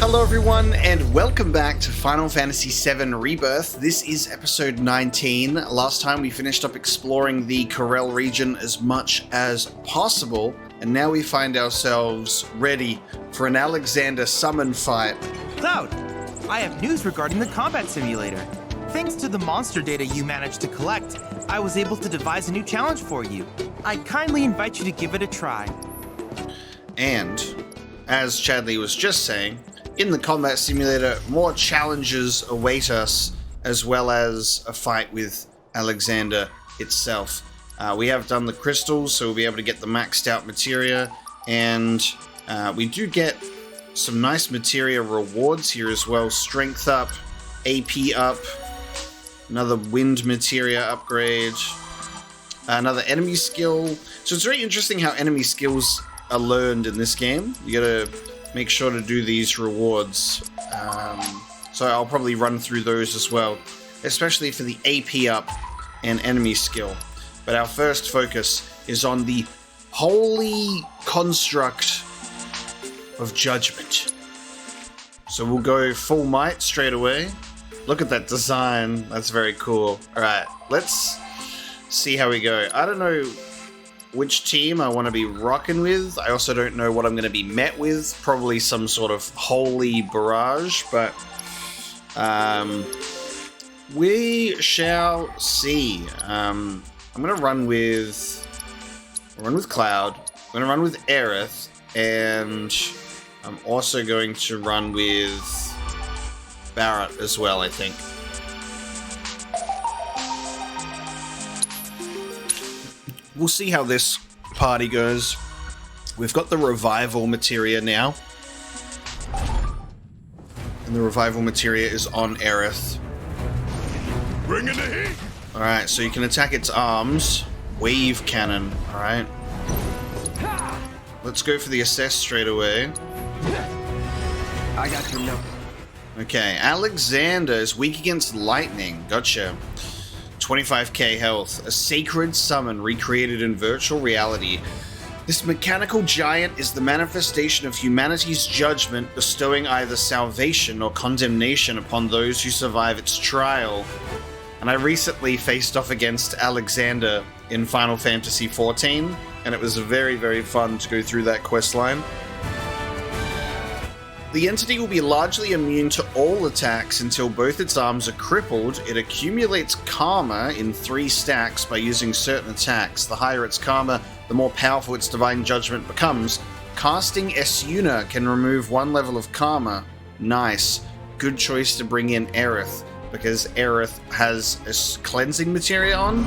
Hello everyone, and welcome back to Final Fantasy VII Rebirth. This is episode 19. Last time we finished up exploring the Corel region as much as possible, and now we find ourselves ready for an Alexander summon fight. Cloud, I have news regarding the combat simulator. Thanks to the monster data you managed to collect, I was able to devise a new challenge for you. I kindly invite you to give it a try. And, as Chadley was just saying, in the combat simulator, more challenges await us, as well as a fight with Alexander itself. We have done the crystals, so we'll be able to get the maxed out materia, and we do get some nice materia rewards here as well. Strength up, AP up, another wind materia upgrade, another enemy skill. So it's very interesting how enemy skills are learned in this game. You gotta make sure to do these rewards. So I'll probably run through those as well, especially for the AP up and enemy skill. But our first focus is on the holy construct of judgment. So we'll go full might straight away. Look at that design. That's very cool. Alright, let's see how we go. I don't know which team I want to be rocking with. I also don't know what I'm going to be met with. Probably some sort of holy barrage, but we shall see. I'm going to run with Cloud. I'm going to run with Aerith, and I'm also going to run with Barrett as well, I think. We'll see how this party goes. We've got the revival materia now. And the revival materia is on Aerith. Bring in the heat! Alright, so you can attack its arms. Wave cannon, alright. Let's go for the assess straight away. I got your note. Okay, Alexander is weak against lightning. Gotcha. 25k health. A sacred summon recreated in virtual reality. This mechanical giant is the manifestation of humanity's judgment, bestowing either salvation or condemnation upon those who survive its trial. And I recently faced off against Alexander in Final Fantasy XIV, and it was very, very fun to go through that questline. The entity will be largely immune to all attacks until both its arms are crippled. It accumulates karma in 3 stacks by using certain attacks. The higher its karma, the more powerful its divine judgment becomes. Casting Esuna can remove 1 level of karma. Nice. Good choice to bring in Aerith, because Aerith has a cleansing materia on.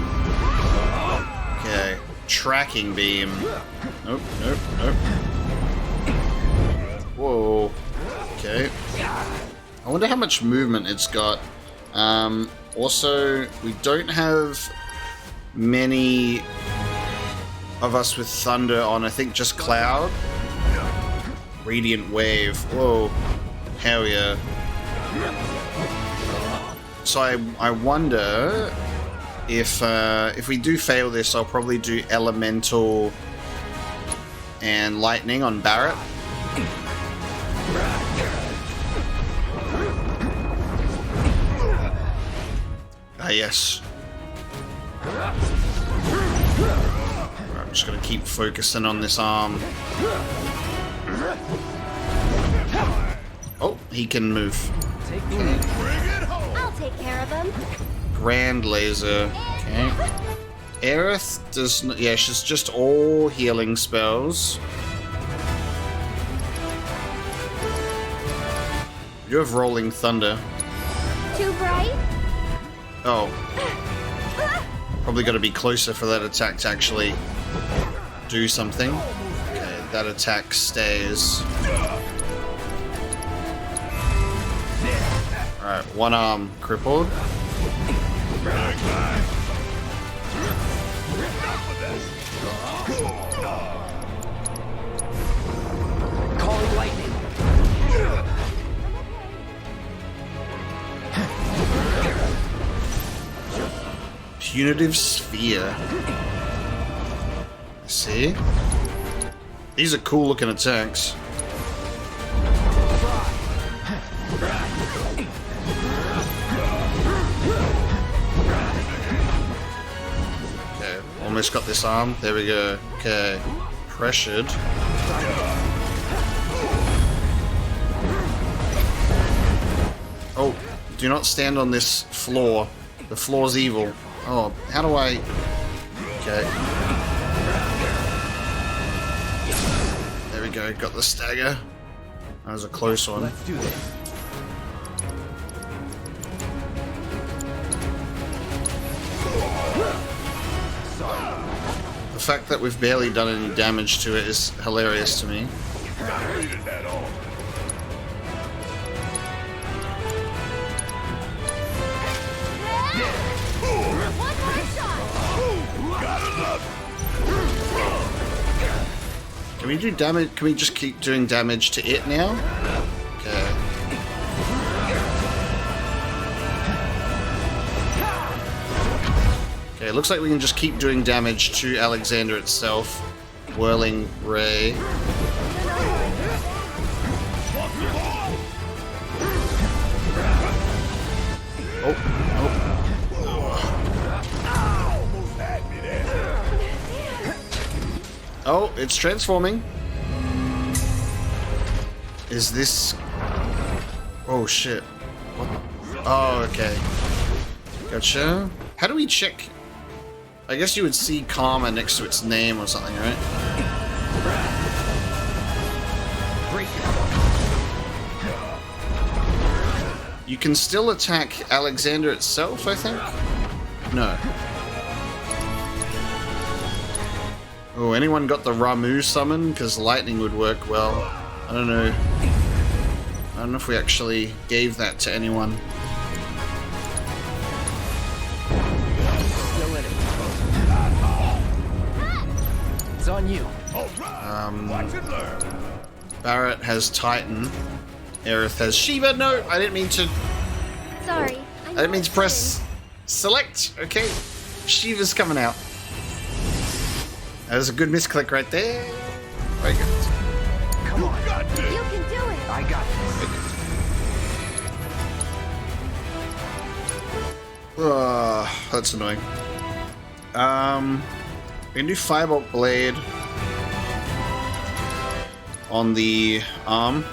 Okay. Tracking beam. Nope, nope, nope. Whoa. Okay. I wonder how much movement it's got. Also, we don't have many of us with thunder on. I think just Cloud. Radiant wave. Whoa. Hell yeah. So I wonder if we do fail this, I'll probably do elemental and lightning on Barrett. Yes. I'm just going to keep focusing on this arm. Oh, he can move. I'll take care of him. Grand laser. Okay. Aerith does not... Yeah, she's just all healing spells. You have rolling thunder. Too bright? Oh. Probably got to be closer for that attack to actually do something. Okay, that attack stays. Alright, 1 arm crippled. Calling lightning. Punitive Sphere. See? These are cool looking attacks. almost got this arm. There we go. Okay. Pressured. Oh, do not stand on this floor. The floor's evil. Oh, how do I... Okay. There we go, got the stagger. That was a close one. Let's do this. The fact that we've barely done any damage to it is hilarious to me. Can we do damage? Can we just keep doing damage to it now? Okay. Okay, it looks like we can just keep doing damage to Alexander itself. Whirling Ray. Oh, it's transforming. Is this... Oh, shit. What? Oh, okay. Gotcha. How do we check? I guess you would see Karma next to its name or something, right? You can still attack Alexander itself, I think? No. Oh, anyone got the Ramu summon? Because lightning would work well. I don't know. I don't know if we actually gave that to anyone. It's on you. Barrett has Titan. Aerith has Shiva. No, I didn't mean to. Sorry. I didn't mean to press select. Okay, Shiva's coming out. That was a good misclick right there. Very good. Come on. You can do it. I got this. That's annoying. We can do Firebolt Blade on the arm.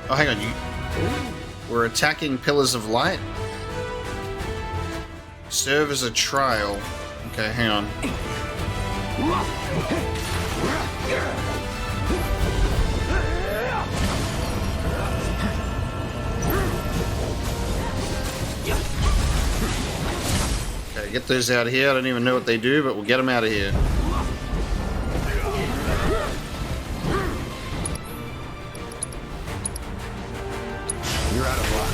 Oh, hang on. We're attacking Pillars of Light. Serve as a trial. Okay, hang on. Okay, get those out of here. I don't even know what they do, but we'll get them out of here. You're out of luck.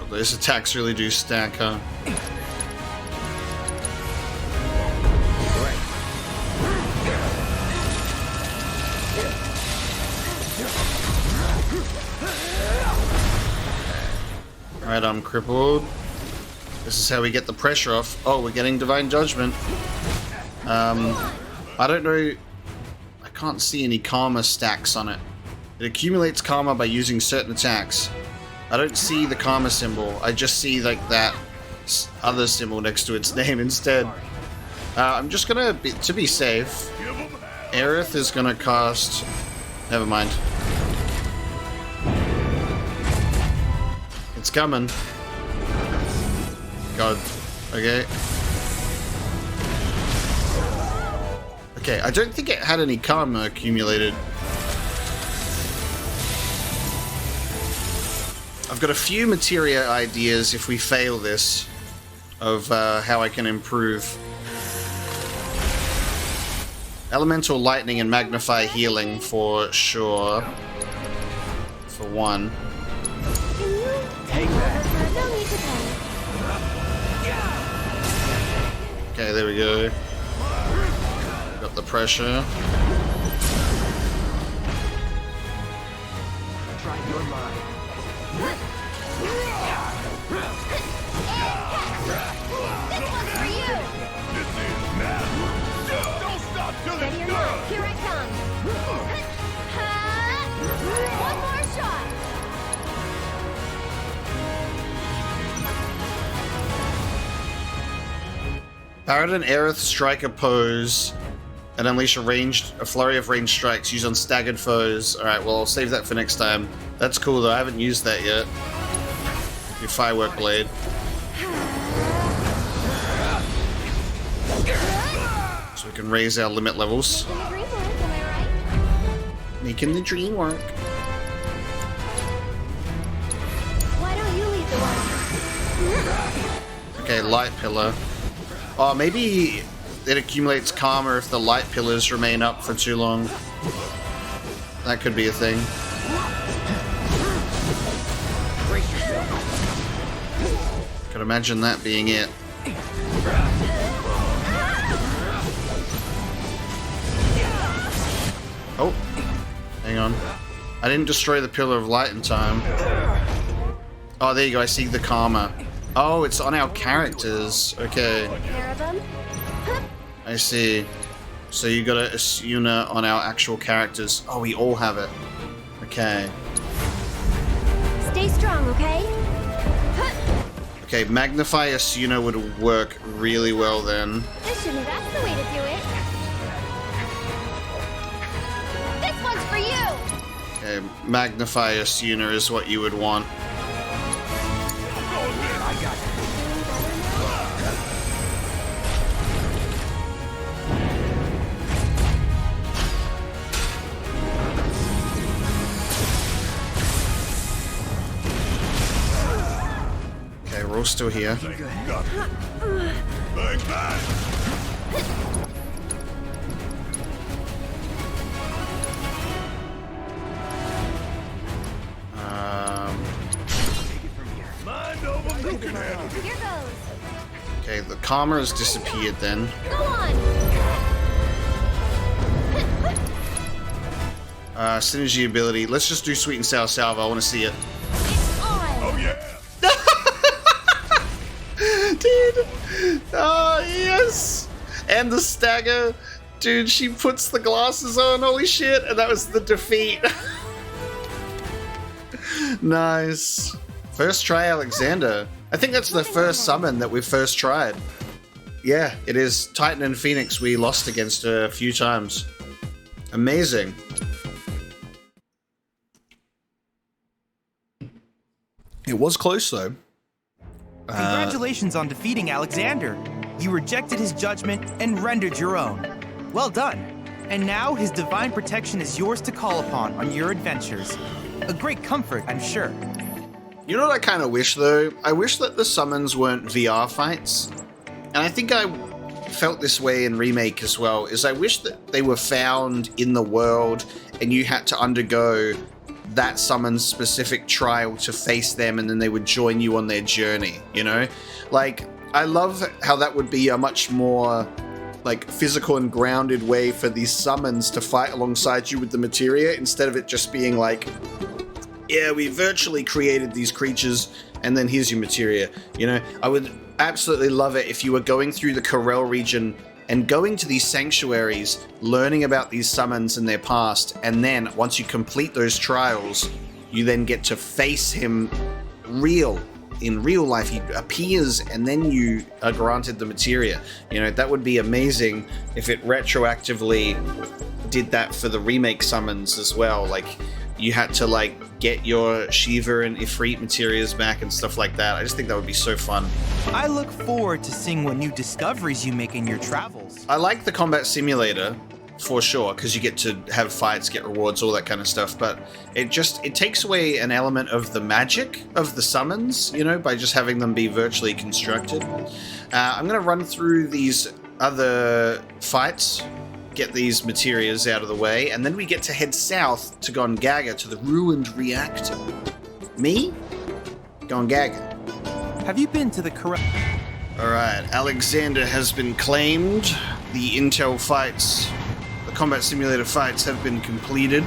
Those attacks really do stack, huh? Alright, I'm crippled. This is how we get the pressure off. Oh, we're getting Divine Judgment. I don't know. I can't see any karma stacks on it. It accumulates karma by using certain attacks. I don't see the karma symbol. I just see like that other symbol next to its name instead. I'm just gonna, to be safe, Aerith is gonna cast... Never mind. It's coming. God. Okay. Okay, I don't think it had any karma accumulated. I've got a few materia ideas if we fail this of how I can improve. Elemental lightning and magnify healing for sure. For one. Take that. No need to panic. Okay, there we go. Got the pressure. Try your mind. Paradin Aerith strike a pose and unleash a flurry of ranged strikes used on staggered foes. Alright, well, I'll save that for next time. That's cool, though. I haven't used that yet. Your Firework Blade. So we can raise our limit levels. Making the dream work. Why don't you lead the way? Okay, Light Pillar. Oh, maybe it accumulates karma if the light pillars remain up for too long. That could be a thing. Could imagine that being it. Oh, hang on. I didn't destroy the Pillar of Light in time. Oh, there you go. I see the karma. Oh, it's on our characters. Okay. Pair of them? I see. So you got a Asuna on our actual characters. Oh, we all have it. Okay. Stay strong, okay? Okay, Magnify Asuna would work really well then. That's the way to do it. This one's for you! Okay, Magnify Asuna is what you would want. We're all still here. Here goes. Okay, the karma has disappeared then. Go on! Synergy ability. Let's just do Sweet and Sour Salve. I want to see it. It's on! Oh yeah! Dude! Oh, yes! And the stagger. Dude, she puts the glasses on. Holy shit. And that was the defeat. Nice. First try Alexander. I think that's the first summon that we've first tried. Yeah, it is. Titan and Phoenix we lost against her a few times. Amazing. It was close though. Congratulations on defeating Alexander. You rejected his judgment and rendered your own. Well done. And now his divine protection is yours to call upon on your adventures. A great comfort, I'm sure. You know what I kind of wish though? I wish that the summons weren't VR fights. And I think I felt this way in Remake as well, is I wish that they were found in the world and you had to undergo that summon's specific trial to face them and then they would join you on their journey, you know? Like, I love how that would be a much more like physical and grounded way for these summons to fight alongside you with the materia instead of it just being like, yeah, we virtually created these creatures and then here's your materia, you know? I would absolutely love it if you were going through the Corel region and going to these sanctuaries, learning about these summons and their past, and then once you complete those trials, you then get to face him in real life. He appears and then you are granted the materia. You know, that would be amazing if it retroactively did that for the remake summons as well. Like, you had to like get your Shiva and Ifrit materials back and stuff like that. I just think that would be so fun. I look forward to seeing what new discoveries you make in your travels. I like the combat simulator for sure, because you get to have fights, get rewards, all that kind of stuff, but it takes away an element of the magic of the summons, you know, by just having them be virtually constructed. I'm going to run through these other fights, get these materias out of the way, and then we get to head south to Gongaga, to the ruined reactor. Me? Gongaga. Have you been to the correct... Alright, Alexander has been claimed. The intel fights, the combat simulator fights have been completed.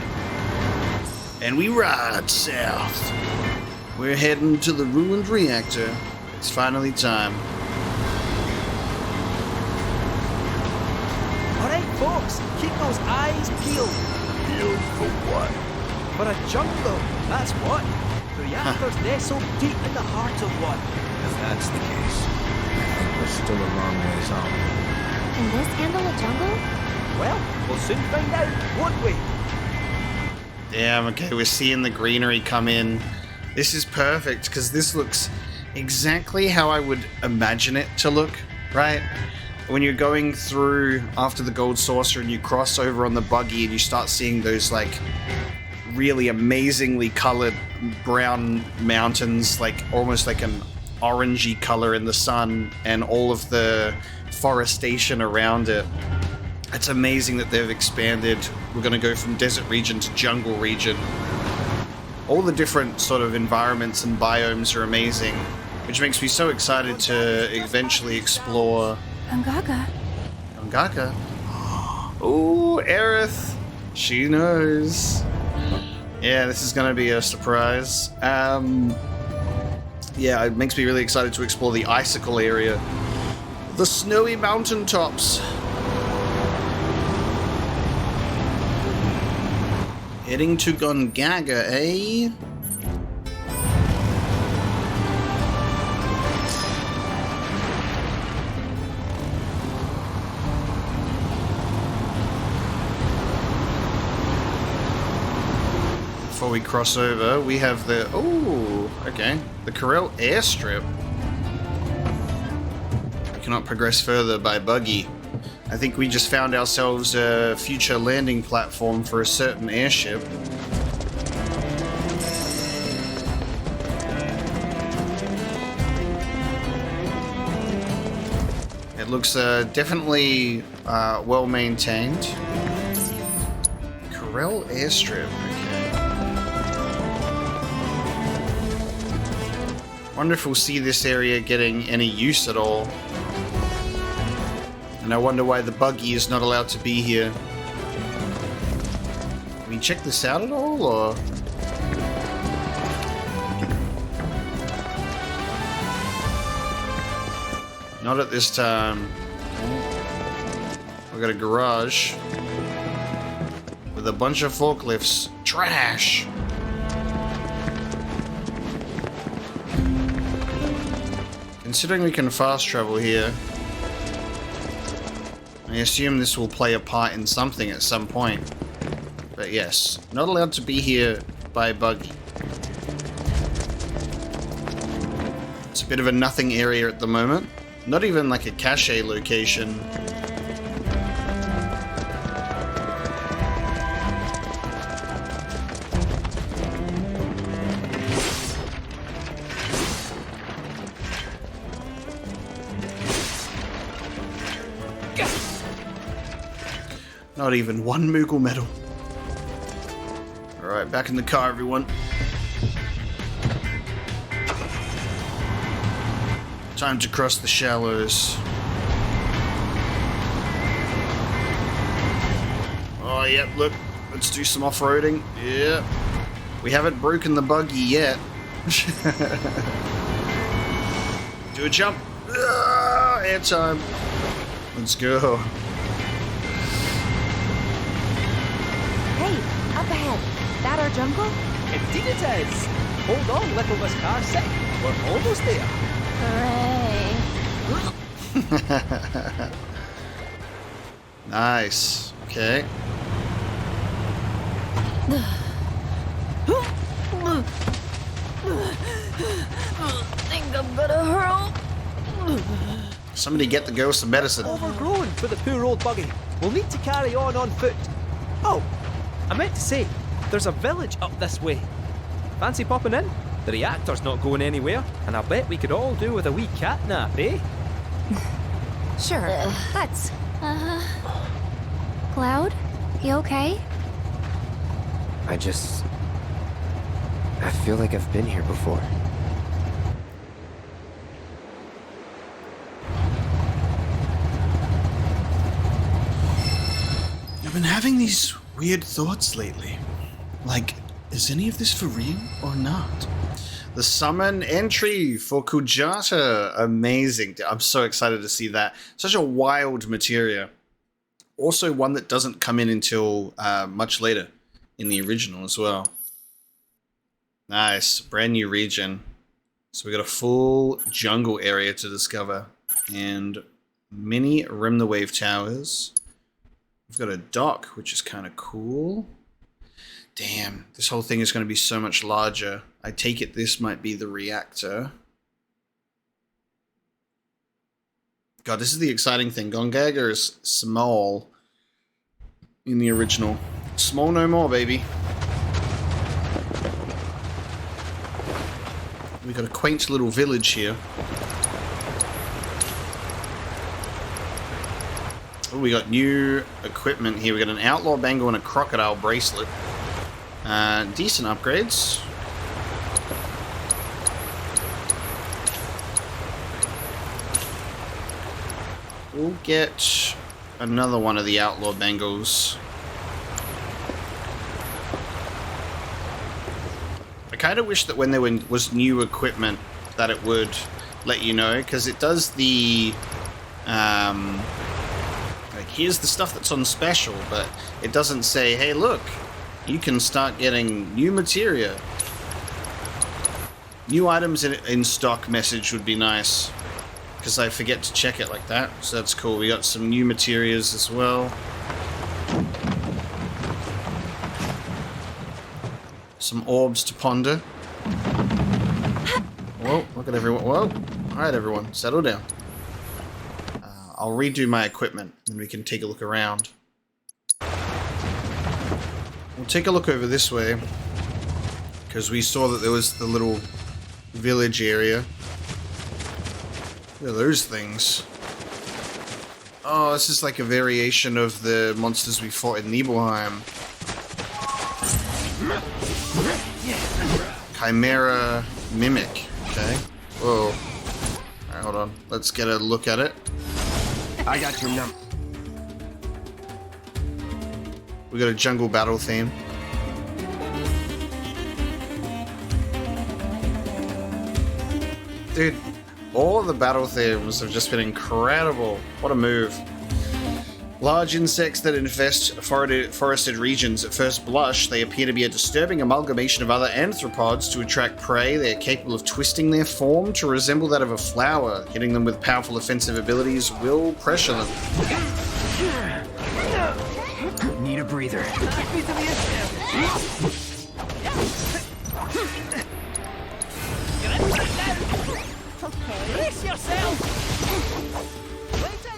And we ride south. We're heading to the ruined reactor. It's finally time. Alright folks, keep those eyes peeled. Peeled for what? For a jump though, that's what. The reactor's nestled deep in the heart of one. If that's the case, I think we're still a long ways off. handle a jungle? Well, we'll soon find out, won't we? Damn, okay, we're seeing the greenery come in. This is perfect, because this looks exactly how I would imagine it to look, right? When you're going through after the Gold Saucer and you cross over on the buggy and you start seeing those, like, really amazingly colored brown mountains, like almost like an orangey color in the sun, and all of the forestation around it. It's amazing that they've expanded. We're going to go from desert region to jungle region. All the different sort of environments and biomes are amazing, which makes me so excited to eventually explore Gongaga. Gongaga. Ooh, Aerith. She knows. Yeah, this is going to be a surprise. Yeah, it makes me really excited to explore the icicle area. The snowy mountaintops. Heading to Gongaga, eh? Before we cross over, we have the... Oh, okay. The Corel airstrip. We cannot progress further by buggy. I think we just found ourselves a future landing platform for a certain airship. It looks definitely well maintained. Corel airstrip, okay. Wonder if we'll see this area getting any use at all. And I wonder why the buggy is not allowed to be here. Can we check this out at all, or...? Not at this time. We got a garage with a bunch of forklifts. Trash! Considering we can fast travel here, I assume this will play a part in something at some point. But yes, not allowed to be here by buggy. It's a bit of a nothing area at the moment. Not even like a cache location. Not even one Moogle medal. Alright, back in the car, everyone. Time to cross the shallows. Oh, yep, look. Let's do some off-roading. Yep. We haven't broken the buggy yet. Do a jump. Air time. Let's go. Hey, up ahead. That our jungle? Indeed it is. Hold on, little Miss Car Sick. We're almost there. Hooray. Nice. Okay. Think I'm gonna hurl. Somebody get the girl some medicine. Overgrown for the poor old buggy. We'll need to carry on foot. Oh, I meant to say, there's a village up this way. Fancy popping in? The reactor's not going anywhere, and I bet we could all do with a wee cat nap, eh? Sure, let's. Cloud? You okay? I feel like I've been here before. I've been having these weird thoughts lately. Like, is any of this for real or not? The summon entry for Kujata. Amazing. I'm so excited to see that. Such a wild materia. Also one that doesn't come in until much later in the original as well. Nice. Brand new region. So we got a full jungle area to discover. And Mini rim the wave towers. We've got a dock, which is kind of cool. Damn, this whole thing is going to be so much larger. I take it this might be the reactor. God, this is the exciting thing. Gongaga is small in the original. Small no more, baby. We've got a quaint little village here. Oh, we got new equipment here. We got an outlaw bangle and a crocodile bracelet. Decent upgrades. We'll get another one of the outlaw bangles. I kind of wish that when there was new equipment that it would let you know, because it does the like here's the stuff that's on special, but it doesn't say, hey look, you can start getting new materia. New items in stock message would be nice, because I forget to check it like that, so that's cool. We got some new materials as well. Some orbs to ponder. Whoa, look at everyone. Whoa. Alright, everyone, settle down. I'll redo my equipment, and we can take a look around. We'll take a look over this way, because we saw that there was the little village area. Look at those things. Oh, this is like a variation of the monsters we fought in Nibelheim. Chimera Mimic. Okay. Whoa. Alright, hold on. Let's get a look at it. I got your number. We got a jungle battle theme. Dude, all of the battle themes have just been incredible. What a move. Large insects that infest forested regions. At first blush, they appear to be a disturbing amalgamation of other anthropods to attract prey. They are capable of twisting their form to resemble that of a flower. Hitting them with powerful offensive abilities will pressure them. Need a breather.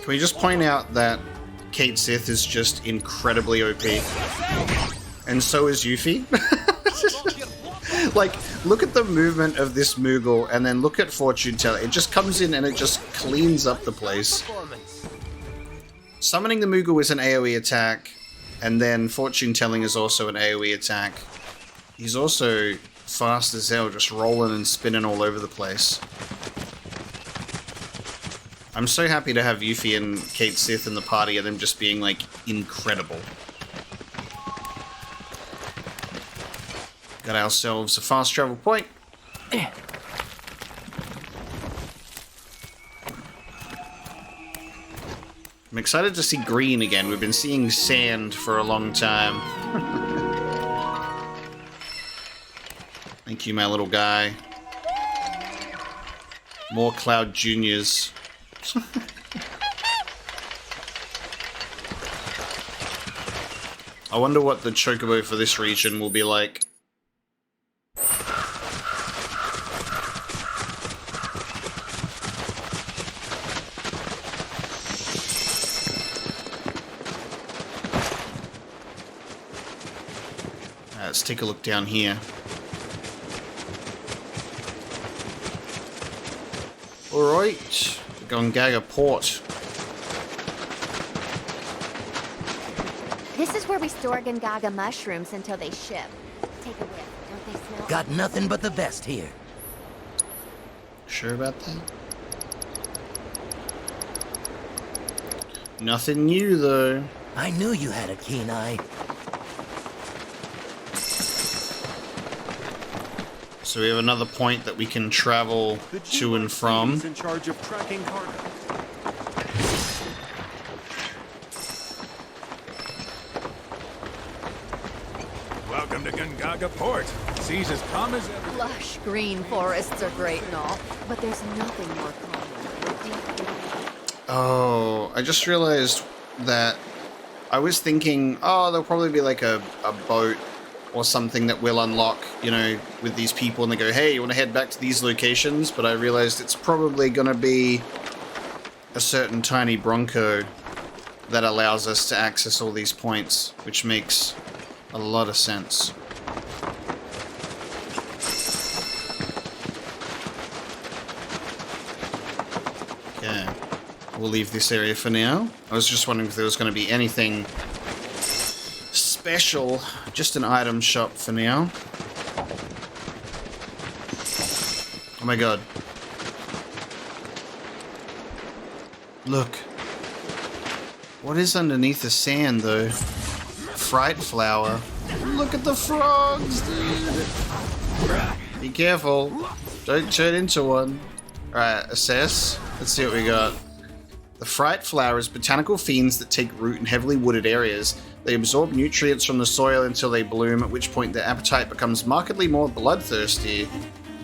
Can we just point out that Kate Sith is just incredibly OP? And so is Yuffie. Like, look at the movement of this Moogle, and then look at Fortune Teller. It just comes in and it just cleans up the place. Summoning the Moogle is an AoE attack, and then Fortune Telling is also an AoE attack. He's also fast as hell, just rolling and spinning all over the place. I'm so happy to have Yuffie and Kate Sith in the party and them just being, like, incredible. Got ourselves a fast travel point. I'm excited to see green again. We've been seeing sand for a long time. Thank you, my little guy. More Cloud Juniors. I wonder what the chocobo for this region will be like. Let's take a look down here. Alright, Gongaga Port. This is where we store Gongaga mushrooms until they ship. Take a whiff. Don't they smell? Got nothing but the best here. Sure about that? Nothing new, though. I knew you had a keen eye. So we have another point that we can travel to and from. In charge of tracking cargo. Welcome to Gongaga Port. Seas as calm as ever. Lush green forests are great and all, but there's nothing more common. Oh, I just realized that I was thinking, oh, there'll probably be like a boat or something that will unlock, you know, with these people, and they go, hey, you want to head back to these locations? But I realized it's probably going to be a certain tiny Bronco that allows us to access all these points, which makes a lot of sense. Okay, we'll leave this area for now. I was just wondering if there was going to be anything special. Just an item shop for now. Oh my god. Look. What is underneath the sand, though? Fright flower. Look at the frogs, dude. Be careful. Don't turn into one. Alright, assess. Let's see what we got. The fright flower is botanical fiends that take root in heavily wooded areas. They absorb nutrients from the soil until they bloom, at which point their appetite becomes markedly more bloodthirsty.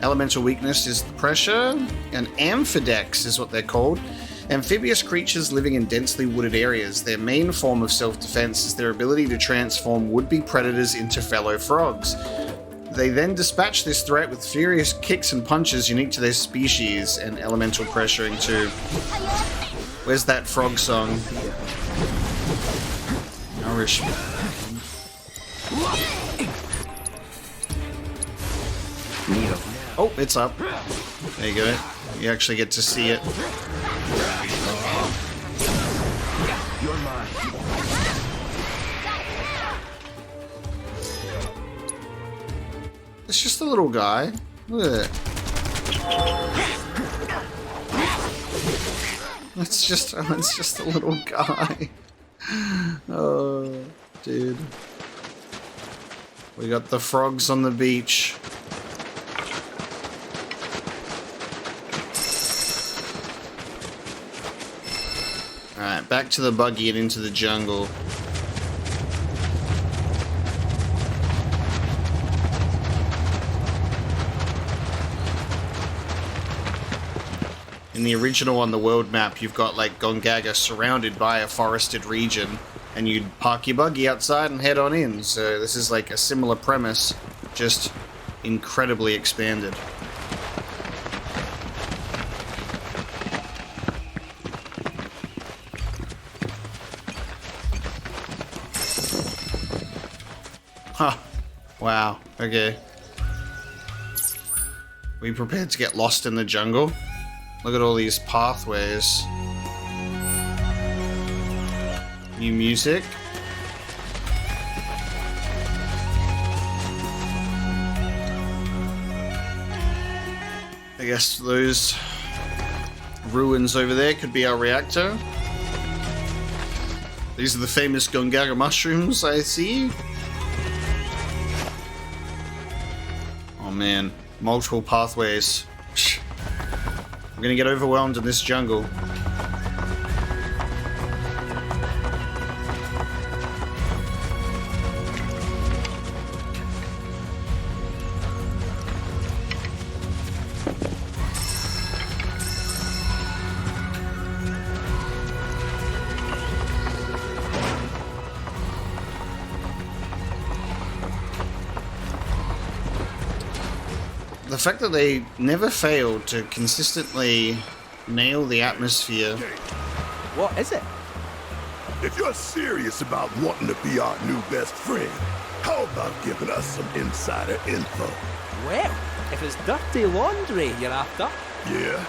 Elemental weakness is the pressure, and amphidex is what they're called. Amphibious creatures living in densely wooded areas. Their main form of self-defense is their ability to transform would-be predators into fellow frogs. They then dispatch this threat with furious kicks and punches unique to their species, and elemental pressuring too. Where's that frog song? Nourishment. Oh, it's up. There you go. You actually get to see it. You're mine. It's just a little guy. Look at it. It's just a little guy. Oh, dude. We got the frogs on the beach. Alright, back to the buggy and into the jungle. In the original on the world map, you've got like Gongaga surrounded by a forested region, and you'd park your buggy outside and head on in. So this is like a similar premise, just incredibly expanded. Huh. Wow. Okay. We prepared to get lost in the jungle? Look at all these pathways. New music. I guess those ruins over there could be our reactor. These are the famous Gongaga mushrooms, I see. Oh man, multiple pathways. We're gonna get overwhelmed in this jungle. The fact that they never fail to consistently nail the atmosphere. What is it? If you're serious about wanting to be our new best friend, how about giving us some insider info? Well, if it's dirty laundry you're after, Yeah?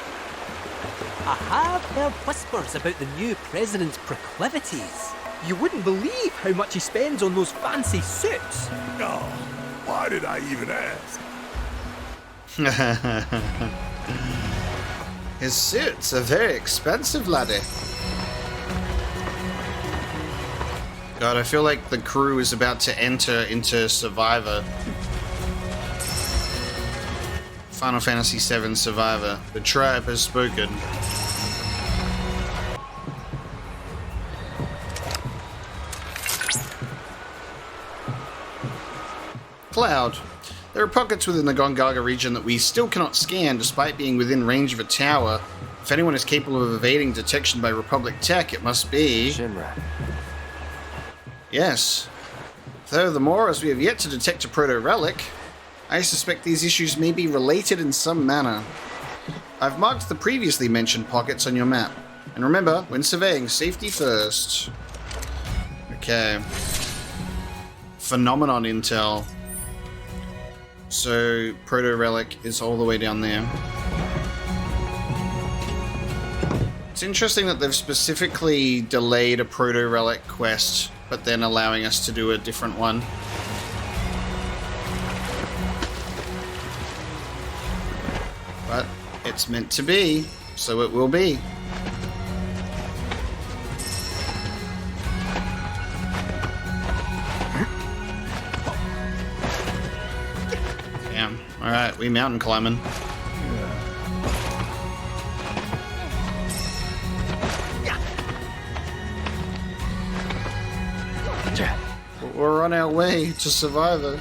I have heard whispers about the new president's proclivities. You wouldn't believe how much he spends on those fancy suits. Oh, why did I even ask? His suits are very expensive, laddie. God, I feel like the crew is about to enter into Survivor. Final Fantasy VII Survivor. The tribe has spoken. Cloud. There are pockets within the Gongaga region that we still cannot scan despite being within range of a tower. If anyone is capable of evading detection by Republic tech, it must be... Shinra. Yes. Furthermore, as we have yet to detect a proto-relic, I suspect these issues may be related in some manner. I've marked the previously mentioned pockets on your map. And remember, when surveying, safety first. Okay. Phenomenon intel. So, proto-relic is all the way down there. It's interesting that they've specifically delayed a proto-relic quest, but then allowing us to do a different one. But it's meant to be, so it will be. Damn. Alright, we mountain climbing. We're on our way to Survivor.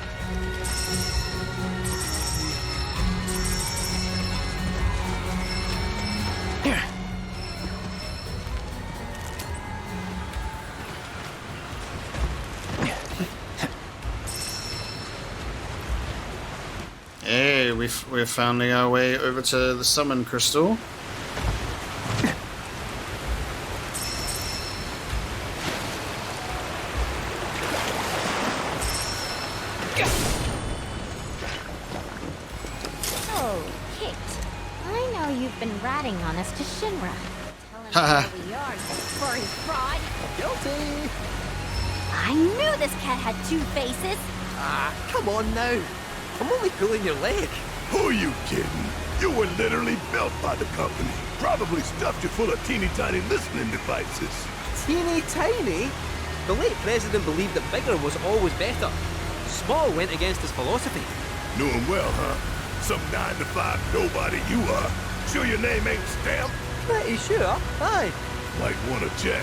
Hey, we're finding our way over to the Summon Crystal. Ratting on us to Shinra. Telling us where we are, you furry fraud. Guilty! I knew this cat had two faces. Ah, come on now. I'm only pulling your leg. Who are you kidding? You were literally built by the company. Probably stuffed you full of teeny tiny listening devices. Teeny tiny? The late president believed that bigger was always better. Small went against his philosophy. Knew him well, huh? Some 9-to-5 nobody you are. Sure your name ain't stamped? Pretty sure, aye. Might wanna check.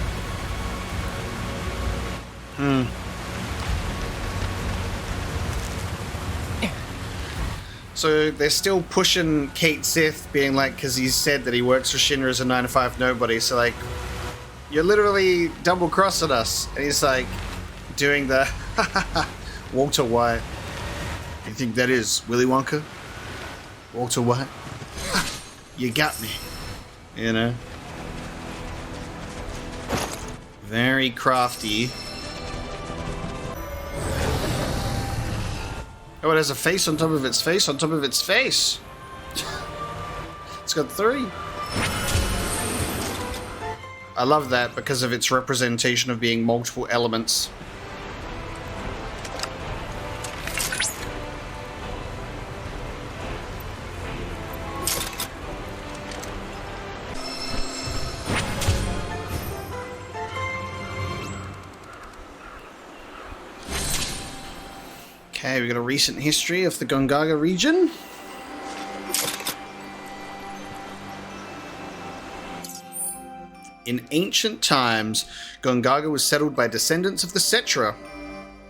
So they're still pushing Kate Sith, being like, because he said that he works for Shinra as a 9-to-5 nobody, so like, you're literally double-crossing us. And he's like, doing the Walter White. You think that is Willy Wonka? Walter White? You got me. You know? Very crafty. Oh, it has a face on top of its face on top of its face. It's got 3. I love that because of its representation of being multiple elements. Okay, we got a recent history of the Gongaga region. In ancient times, Gongaga was settled by descendants of the Cetra,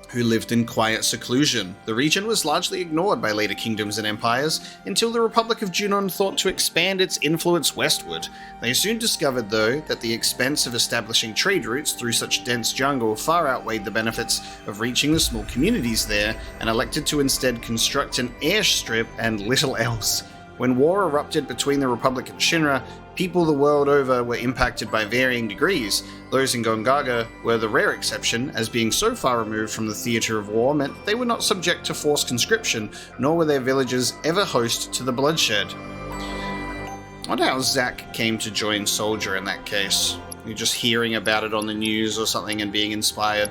who lived in quiet seclusion. The region was largely ignored by later kingdoms and empires until the Republic of Junon thought to expand its influence westward. They soon discovered, though, that the expense of establishing trade routes through such dense jungle far outweighed the benefits of reaching the small communities there, and elected to instead construct an airstrip and little else. When war erupted between the Republic and Shinra, people the world over were impacted by varying degrees. Those in Gongaga were the rare exception, as being so far removed from the theatre of war meant they were not subject to forced conscription, nor were their villages ever host to the bloodshed. I wonder how Zack came to join Soldier in that case. You're just hearing about it on the news or something and being inspired.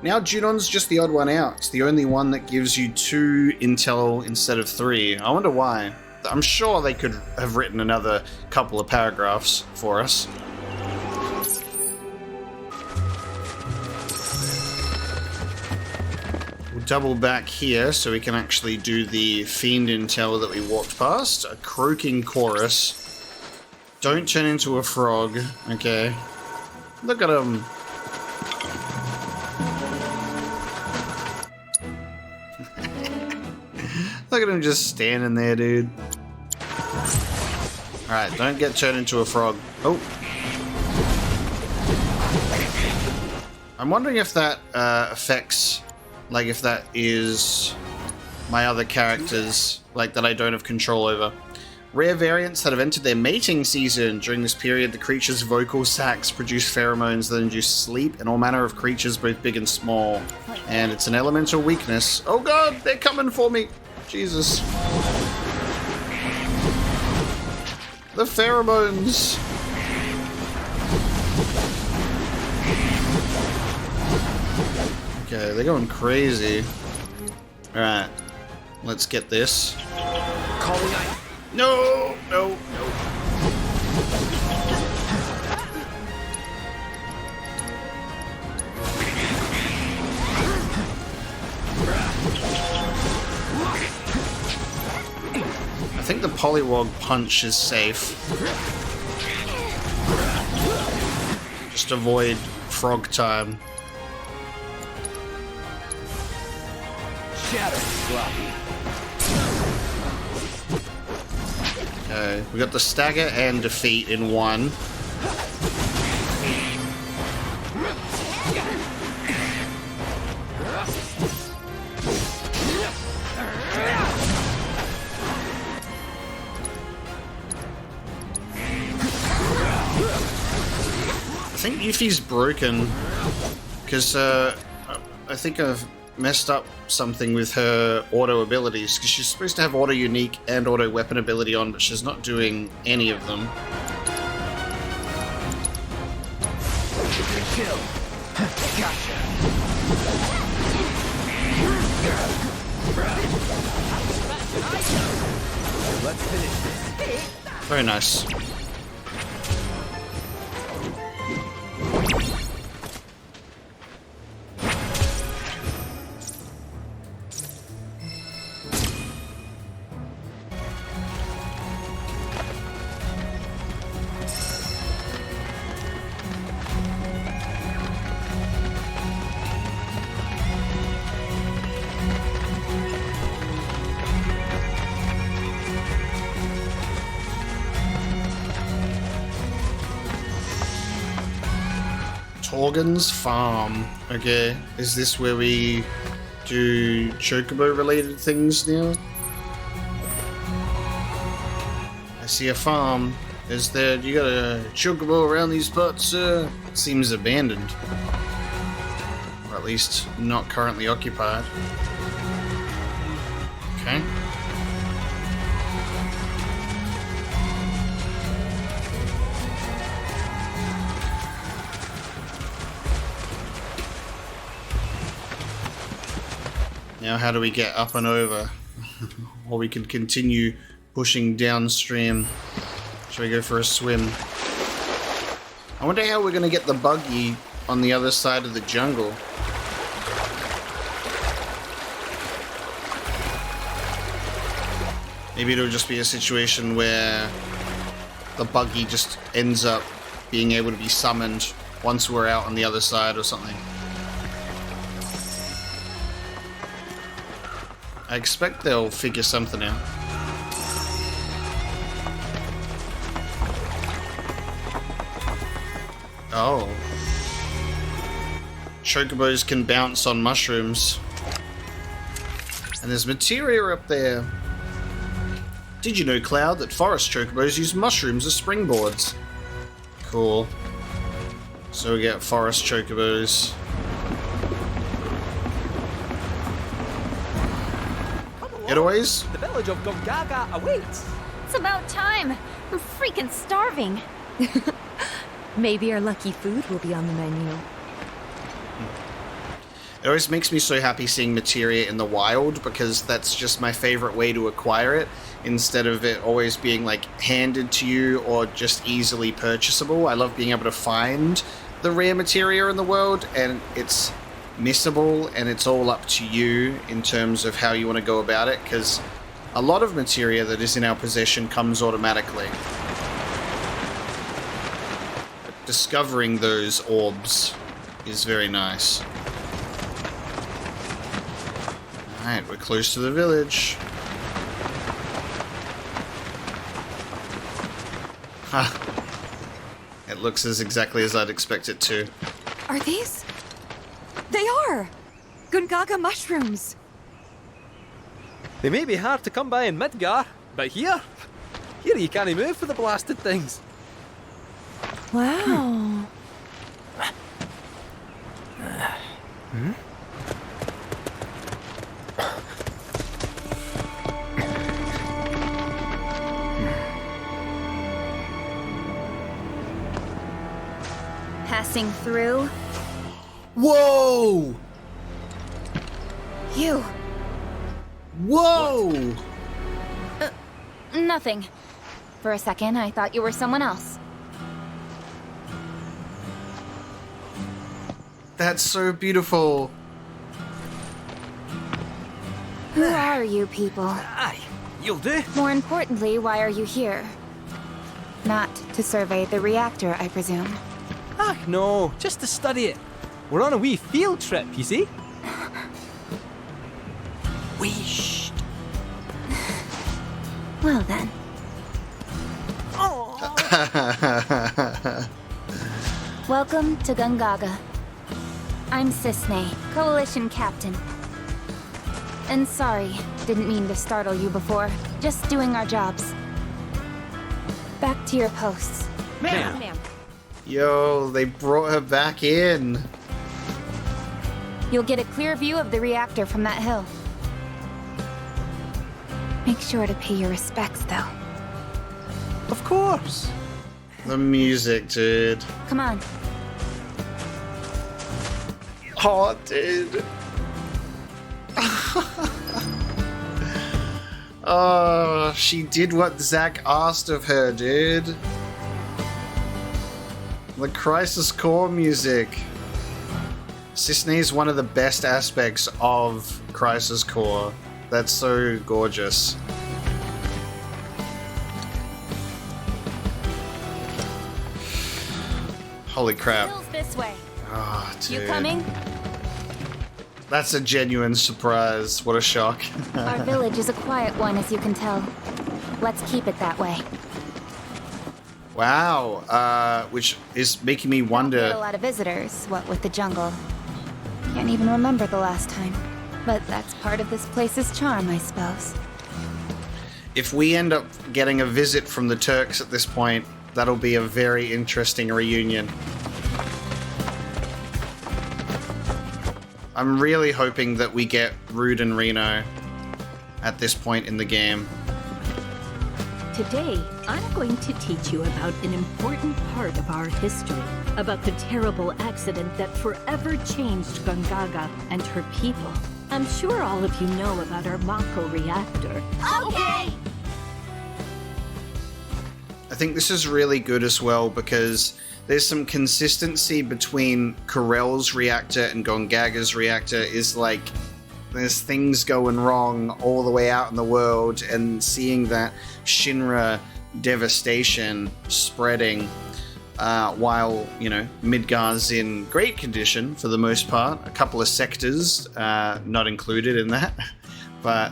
Now Junon's just the odd one out. It's the only one that gives you 2 intel instead of 3. I wonder why. I'm sure they could have written another couple of paragraphs for us. We'll double back here so we can actually do the fiend intel that we walked past. A croaking chorus. Don't turn into a frog. Okay. Look at him. Look at him just standing there, dude. Alright, don't get turned into a frog. Oh. I'm wondering if that affects, like if that is my other characters, like that I don't have control over. Rare variants that have entered their mating season. During this period, the creature's vocal sacs produce pheromones that induce sleep in all manner of creatures, both big and small. And it's an elemental weakness. Oh god, they're coming for me! Jesus. The pheromones! Okay, they're going crazy. Alright, let's get this. Calling out. No, no, no. I think the Polywog punch is safe. Just avoid frog time. Shatter, sloppy. Okay, we got the stagger and defeat in one. I think Yuffie's broken because I think I've messed up something with her auto abilities, because she's supposed to have auto unique and auto weapon ability on, but she's not doing any of them. Kill. Gotcha. Let's finish this. Very nice. Torgon's farm. Okay, is this where we do chocobo related things now? I see a farm. Is there, you got a chocobo around these parts? It seems abandoned. Or at least not currently occupied. Okay. Now how do we get up and over? Or we can continue pushing downstream. Shall we go for a swim? I wonder how we're going to get the buggy on the other side of the jungle. Maybe it'll just be a situation where the buggy just ends up being able to be summoned once we're out on the other side or something. I expect they'll figure something out. Oh. Chocobos can bounce on mushrooms. And there's materia up there. Did you know, Cloud, that forest chocobos use mushrooms as springboards? Cool. So we get forest chocobos. Getaways? The village of Gongaga awaits. It's about time. I'm freaking starving. Maybe our lucky food will be on the menu. It always makes me so happy seeing materia in the wild, because that's just my favorite way to acquire it, instead of it always being like handed to you or just easily purchasable. I love being able to find the rare materia in the world, and it's missable, and it's all up to you in terms of how you want to go about it, because a lot of materia that is in our possession comes automatically. But discovering those orbs is very nice. Alright, we're close to the village. It looks exactly as I'd expect it to. Are these? They are! Gongaga mushrooms! They may be hard to come by in Midgar, but here you can't move for the blasted things. Wow. Passing through. Whoa! You. Whoa! Nothing. For a second, I thought you were someone else. That's so beautiful. Who are you people? Aye, you'll do. More importantly, why are you here? Not to survey the reactor, I presume. Ah, no, just to study it. We're on a wee field trip, you see? Whee! Well then. Welcome to Gongaga. I'm Sisney, Coalition Captain. And sorry, didn't mean to startle you before. Just doing our jobs. Back to your posts. Ma'am. Yo, they brought her back in. You'll get a clear view of the reactor from that hill. Make sure to pay your respects, though. Of course. The music, dude. Come on. Oh, dude. Oh, she did what Zack asked of her, dude. The Crisis Core music. Sisney is one of the best aspects of Crisis Core. That's so gorgeous. Holy crap. Hill's this way. Oh, dude. You coming? That's a genuine surprise. What a shock. Our village is a quiet one, as you can tell. Let's keep it that way. Wow. Which is making me Get a wonder. lot of visitors, what with the jungle. Can't even remember the last time. But that's part of this place's charm, I suppose. If we end up getting a visit from the Turks at this point, that'll be a very interesting reunion. I'm really hoping that we get Rude and Reno at this point in the game. Today, I'm going to teach you about an important part of our history, about the terrible accident that forever changed Gongaga and her people. I'm sure all of you know about our Mako reactor. Okay! I think this is really good as well because there's some consistency between Corel's reactor and Gongaga's reactor. Is like there's things going wrong all the way out in the world, and seeing that Shinra devastation spreading while, you know, Midgar's in great condition for the most part. A couple of sectors not included in that, but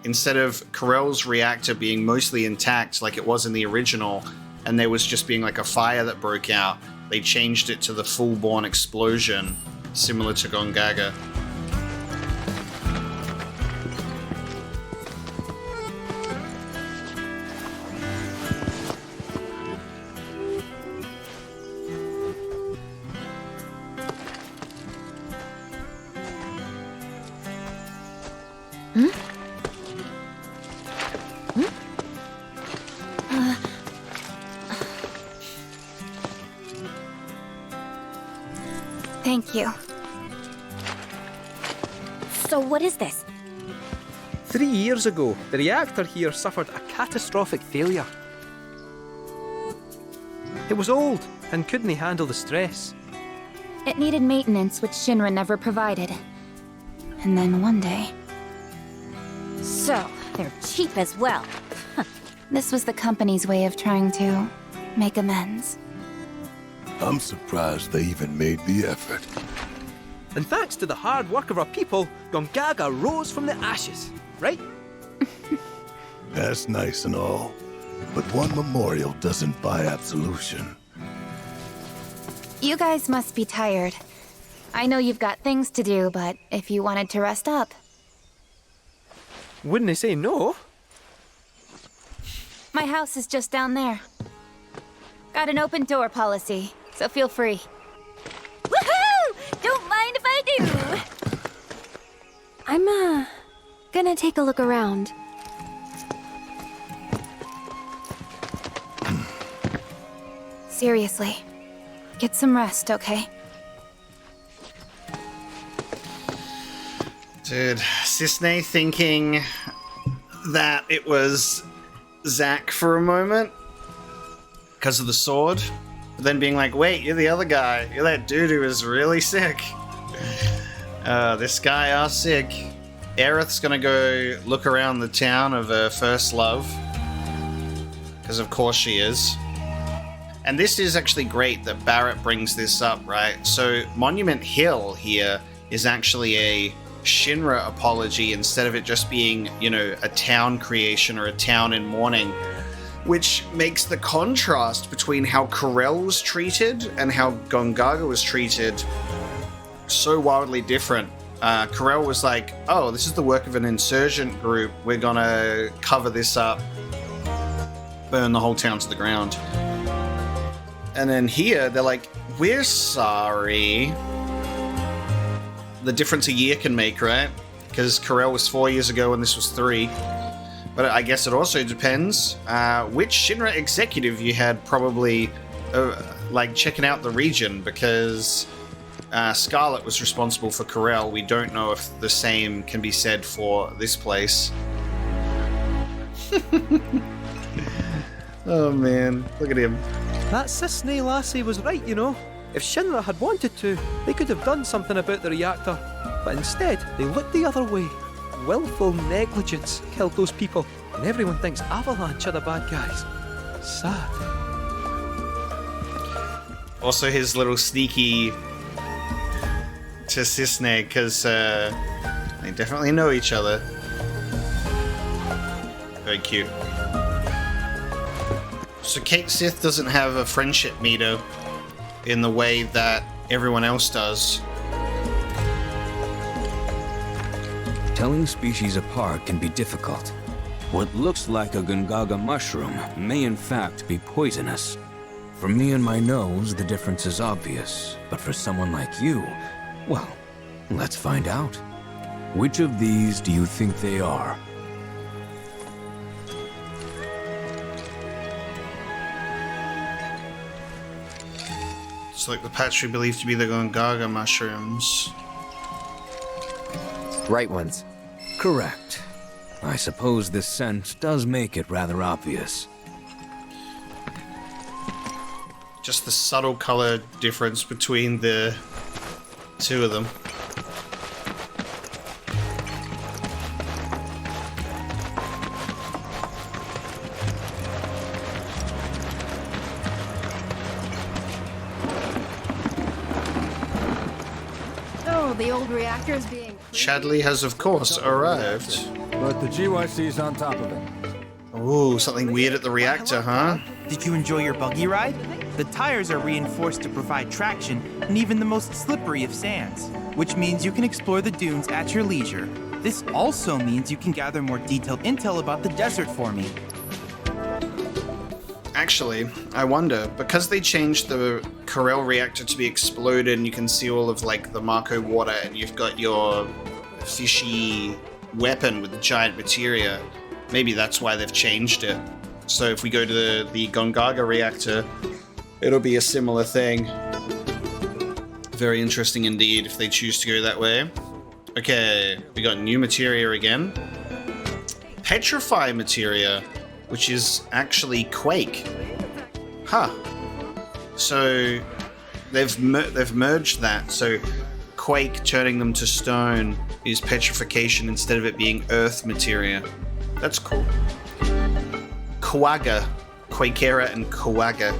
instead of Corel's reactor being mostly intact like it was in the original, and there was just being like a fire that broke out, they changed it to the full-born explosion, similar to Gongaga. Thank you. So what is this? 3 years ago, the reactor here suffered a catastrophic failure. It was old and couldn't handle the stress. It needed maintenance, which Shinra never provided. And then one day... So, they're cheap as well. This was the company's way of trying to make amends. I'm surprised they even made the effort. And thanks to the hard work of our people, Gongaga rose from the ashes, right? That's nice and all. but one memorial doesn't buy absolution. You guys must be tired. I know you've got things to do, but if you wanted to rest up... Wouldn't they say no? My house is just down there. Got an open door policy, so feel free. Woohoo! Don't mind if I do! I'm, gonna take a look around. Seriously, get some rest, okay? Dude, Sisney thinking that it was Zack for a moment because of the sword, but then being like, wait, you're the other guy. You're that dude who is really sick. This guy are sick. Aerith's gonna go look around the town of her first love, because of course she is. And this is actually great that Barrett brings this up, right? So Monument Hill here is actually a Shinra apology instead of it just being, you know, a town creation or a town in mourning, which makes the contrast between how Corel was treated and how Gongaga was treated so wildly different. Corel was like, oh, this is the work of an insurgent group, we're gonna cover this up, burn the whole town to the ground. And then here, they're like, we're sorry. The difference a year can make, right? Because Corel was 4 years ago and this was 3. But I guess it also depends which Shinra executive you had probably like checking out the region, because Scarlet was responsible for Corel. We don't know if the same can be said for this place. Oh man, look at him. That Sisney lassie was right, you know. If Shinra had wanted to, they could have done something about the reactor. But instead, they looked the other way. Willful negligence killed those people, and everyone thinks Avalanche are the bad guys. Sad. Also his little sneaky to Sisney, because they definitely know each other. Very cute. So Kate Sith doesn't have a friendship meter in the way that everyone else does. Telling species apart can be difficult. What looks like a Gongaga mushroom may in fact be poisonous. For me and my nose, the difference is obvious. But for someone like you, well, let's find out. Which of these do you think they are? It's like the patch we believe to be the Gongaga mushrooms. Right ones. Correct. I suppose this scent does make it rather obvious. Just the subtle color difference between the two of them. The old reactor is being... Chadley has, of course, arrived. But the GYC's on top of it. Ooh, something weird at the reactor, huh? Did you enjoy your buggy ride? The tires are reinforced to provide traction in even the most slippery of sands, which means you can explore the dunes at your leisure. This also means you can gather more detailed intel about the desert for me. Actually, I wonder, because they changed the Corel reactor to be exploded and you can see all of like the Marco water and you've got your fishy weapon with the giant materia, maybe that's why they've changed it. So if we go to the Gongaga reactor, it'll be a similar thing. Very interesting indeed if they choose to go that way. Okay, we got new materia again. Petrify materia, which is actually Quake. Huh. So they've merged that. So Quake turning them to stone is petrification instead of it being earth materia. That's cool. Quagga. Quakera and Quagga.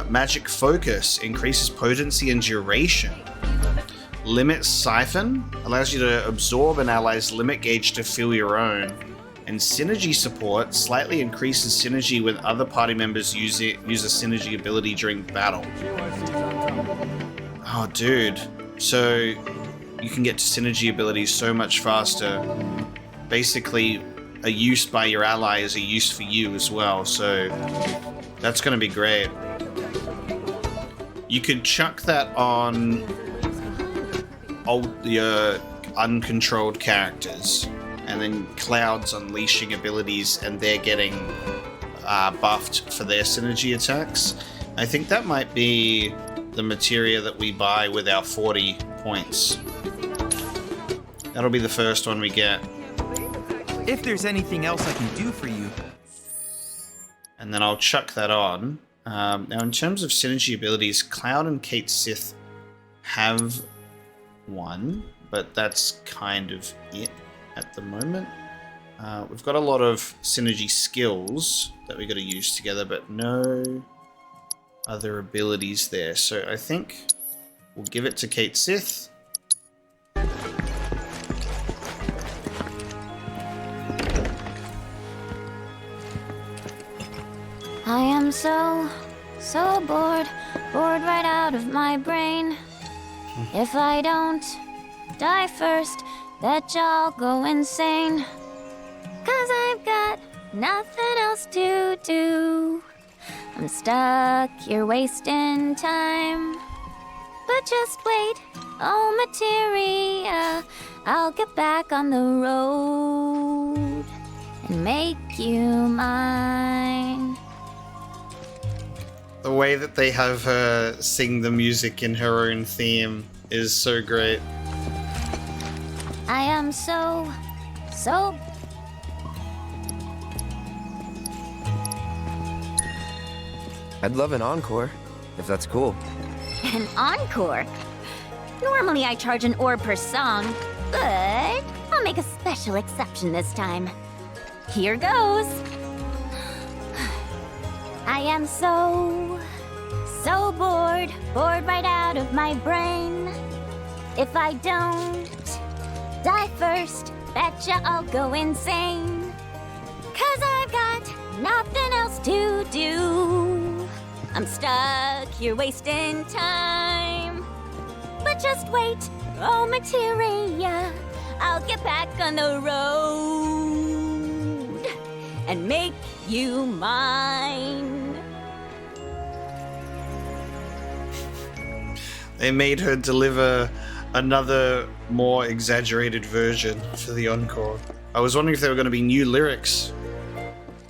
Magic Focus increases potency and duration. Limit Siphon allows you to absorb an ally's limit gauge to fill your own. And synergy support slightly increases synergy when other party members use a synergy ability during battle. Oh, dude. So you can get to synergy abilities so much faster. Basically, a use by your ally is a use for you as well, so that's going to be great. You could chuck that on your uncontrolled characters, and then Cloud's unleashing abilities, and they're getting buffed for their synergy attacks. I think that might be the materia that we buy with our 40 points. That'll be the first one we get. If there's anything else I can do for you. And then I'll chuck that on. Now, in terms of synergy abilities, Cloud and Kate Sith have one, but that's kind of it at the moment. We've got a lot of synergy skills that we got to use together, but no other abilities there. So I think we'll give it to Kate Sith. I am so bored right out of my brain. If I don't die first, bet y'all go insane. 'Cause I've got nothing else to do. I'm stuck here wasting time. But just wait, oh materia, I'll get back on the road and make you mine. The way that they have her sing the music in her own theme is so great. I am so... I'd love an encore, if that's cool. An encore? Normally I charge an orb per song, but I'll make a special exception this time. Here goes. I am so bored right out of my brain. If I don't die first, betcha I'll go insane. 'Cause I've got nothing else to do. I'm stuck here wasting time. But just wait, oh materia, I'll get back on the road and make you mine. They made her deliver another more exaggerated version for the encore. I was wondering if there were going to be new lyrics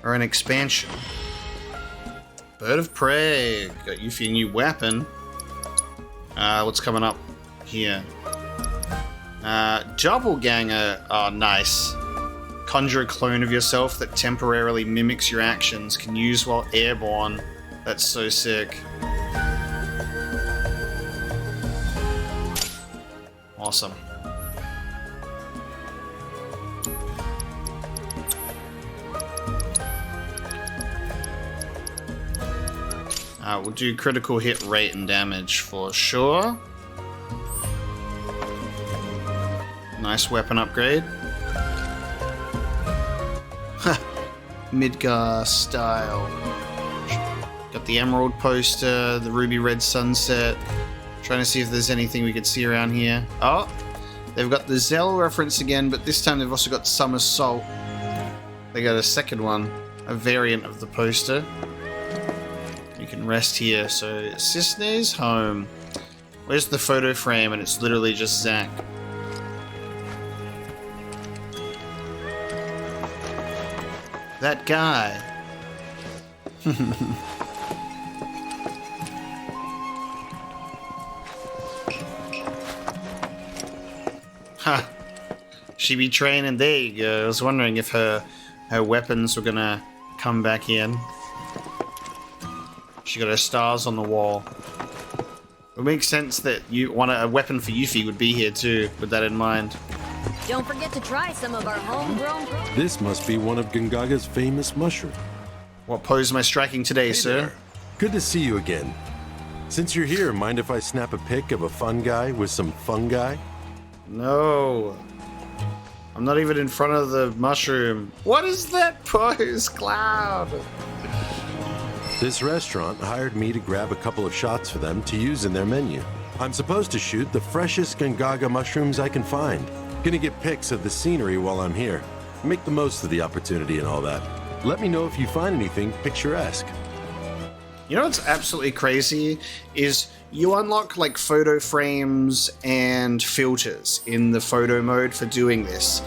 or an expansion. Bird of Prey, got you for your new weapon. What's coming up here? Doppelganger, oh nice. Conjure a clone of yourself that temporarily mimics your actions, can use while airborne. That's so sick. Awesome. We'll do critical hit rate and damage for sure. Nice weapon upgrade. Midgar style. Got the emerald poster, the ruby red sunset. Trying to see if there's anything we could see around here. Oh, they've got the Zell reference again, but this time they've also got Summer Salt. They got a second one, a variant of the poster. You can rest here. So Sisney's home. Where's the photo frame? And it's literally just Zack. That guy. Huh. She be training. There you go. I was wondering if her weapons were gonna come back in. She got her stars on the wall. It makes sense that you want a weapon for Yuffie would be here too, with that in mind. Don't forget to try some of our homegrown... This must be one of Gongaga's famous mushrooms. What pose am I striking today, sir? There. Good to see you again. Since you're here, mind if I snap a pic of a fun guy with some fungi? No. I'm not even in front of the mushroom. What is that pose, Cloud? This restaurant hired me to grab a couple of shots for them to use in their menu. I'm supposed to shoot the freshest Gongaga mushrooms I can find. Gonna get pics of the scenery while I'm here. Make the most of the opportunity and all that. Let me know if you find anything picturesque. You know what's absolutely crazy is you unlock like photo frames and filters in the photo mode for doing this.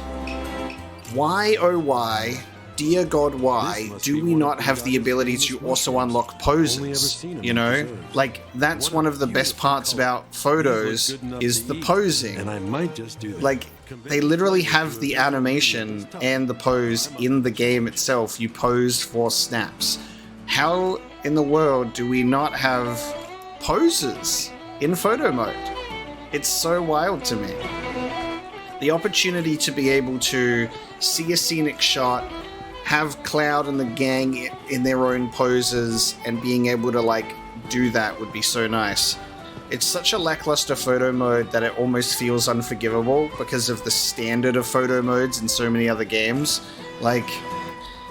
Why, oh why, dear God, why do we not have the ability to also unlock poses? You know, like that's one of the best parts about photos is the posing. And I might just do that. Like they literally have the animation and the pose in the game itself. You pose for snaps. How in the world do we not have poses in photo mode? It's so wild to me. The opportunity to be able to see a scenic shot, have Cloud and the gang in their own poses, and being able to like do that would be so nice. It's such a lackluster photo mode that it almost feels unforgivable because of the standard of photo modes in so many other games. Like,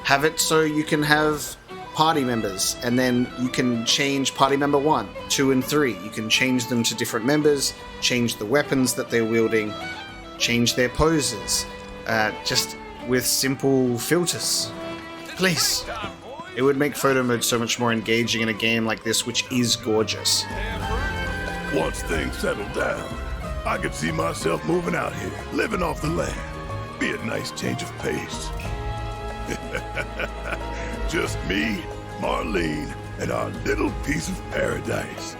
have it so you can have party members, and then you can change party member 1, 2, and 3. You can change them to different members, change the weapons that they're wielding, change their poses, just with simple filters. Please. It would make photo mode so much more engaging in a game like this, which is gorgeous. Once things settle down, I could see myself moving out here, living off the land. Be a nice change of pace. Just me, Marlene, and our little piece of paradise.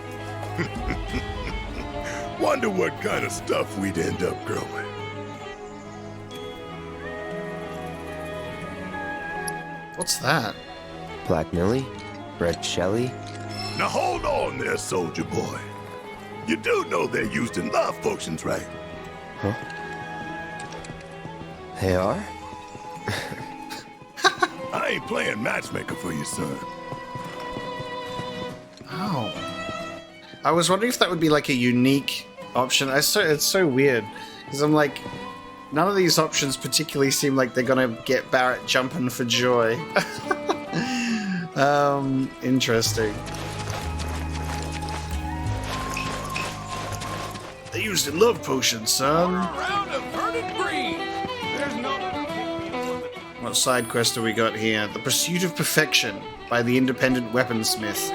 Wonder what kind of stuff we'd end up growing. What's that? Black Millie? Red Shelly? Now hold on there, soldier boy. You do know they're used in love potions, right? Huh? They are? I ain't playing matchmaker for you, son. Oh. I was wondering if that would be like a unique option. It's so weird. Because I'm like, none of these options particularly seem like they're gonna get Barrett jumping for joy. Interesting. They used in love potions, son. What side quest do we got here? The Pursuit of Perfection by the Independent Weaponsmith.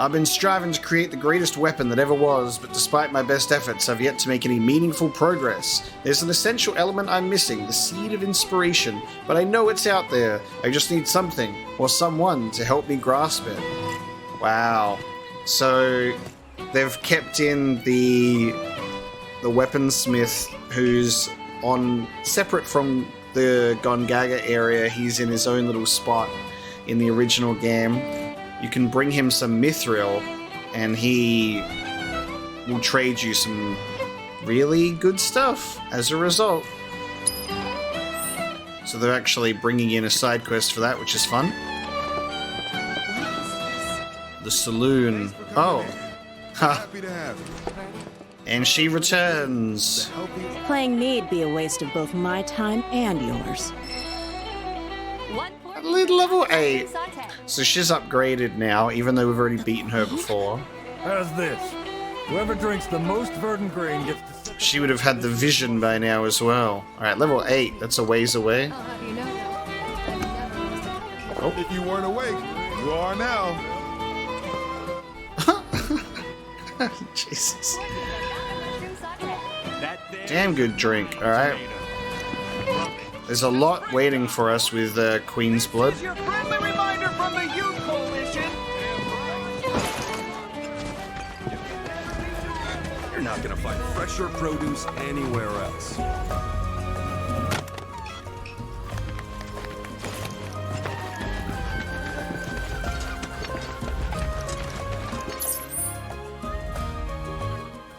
I've been striving to create the greatest weapon that ever was, but despite my best efforts, I've yet to make any meaningful progress. There's an essential element I'm missing, the seed of inspiration, but I know it's out there. I just need something, or someone, to help me grasp it. Wow. So, they've kept in the weaponsmith who's on, separate from the Gongaga area. He's in his own little spot in the original game. You can bring him some mithril, and he will trade you some really good stuff as a result. So they're actually bringing in a side quest for that, which is fun. The saloon. Oh. Ha. And she returns. Playing me'd be a waste of both my time and yours. Level 8. So she's upgraded now, even though we've already beaten her before. How's this? Whoever drinks the most verdant grain gets to... She would have had the vision by now as well. Alright, level 8. That's a ways away. Oh. If you weren't awake, you are now. Jesus. Damn good drink, alright? There's a lot waiting for us with Queen's Blood. Your friendly reminder from the Youth Coalition. You're not gonna find fresher produce anywhere else.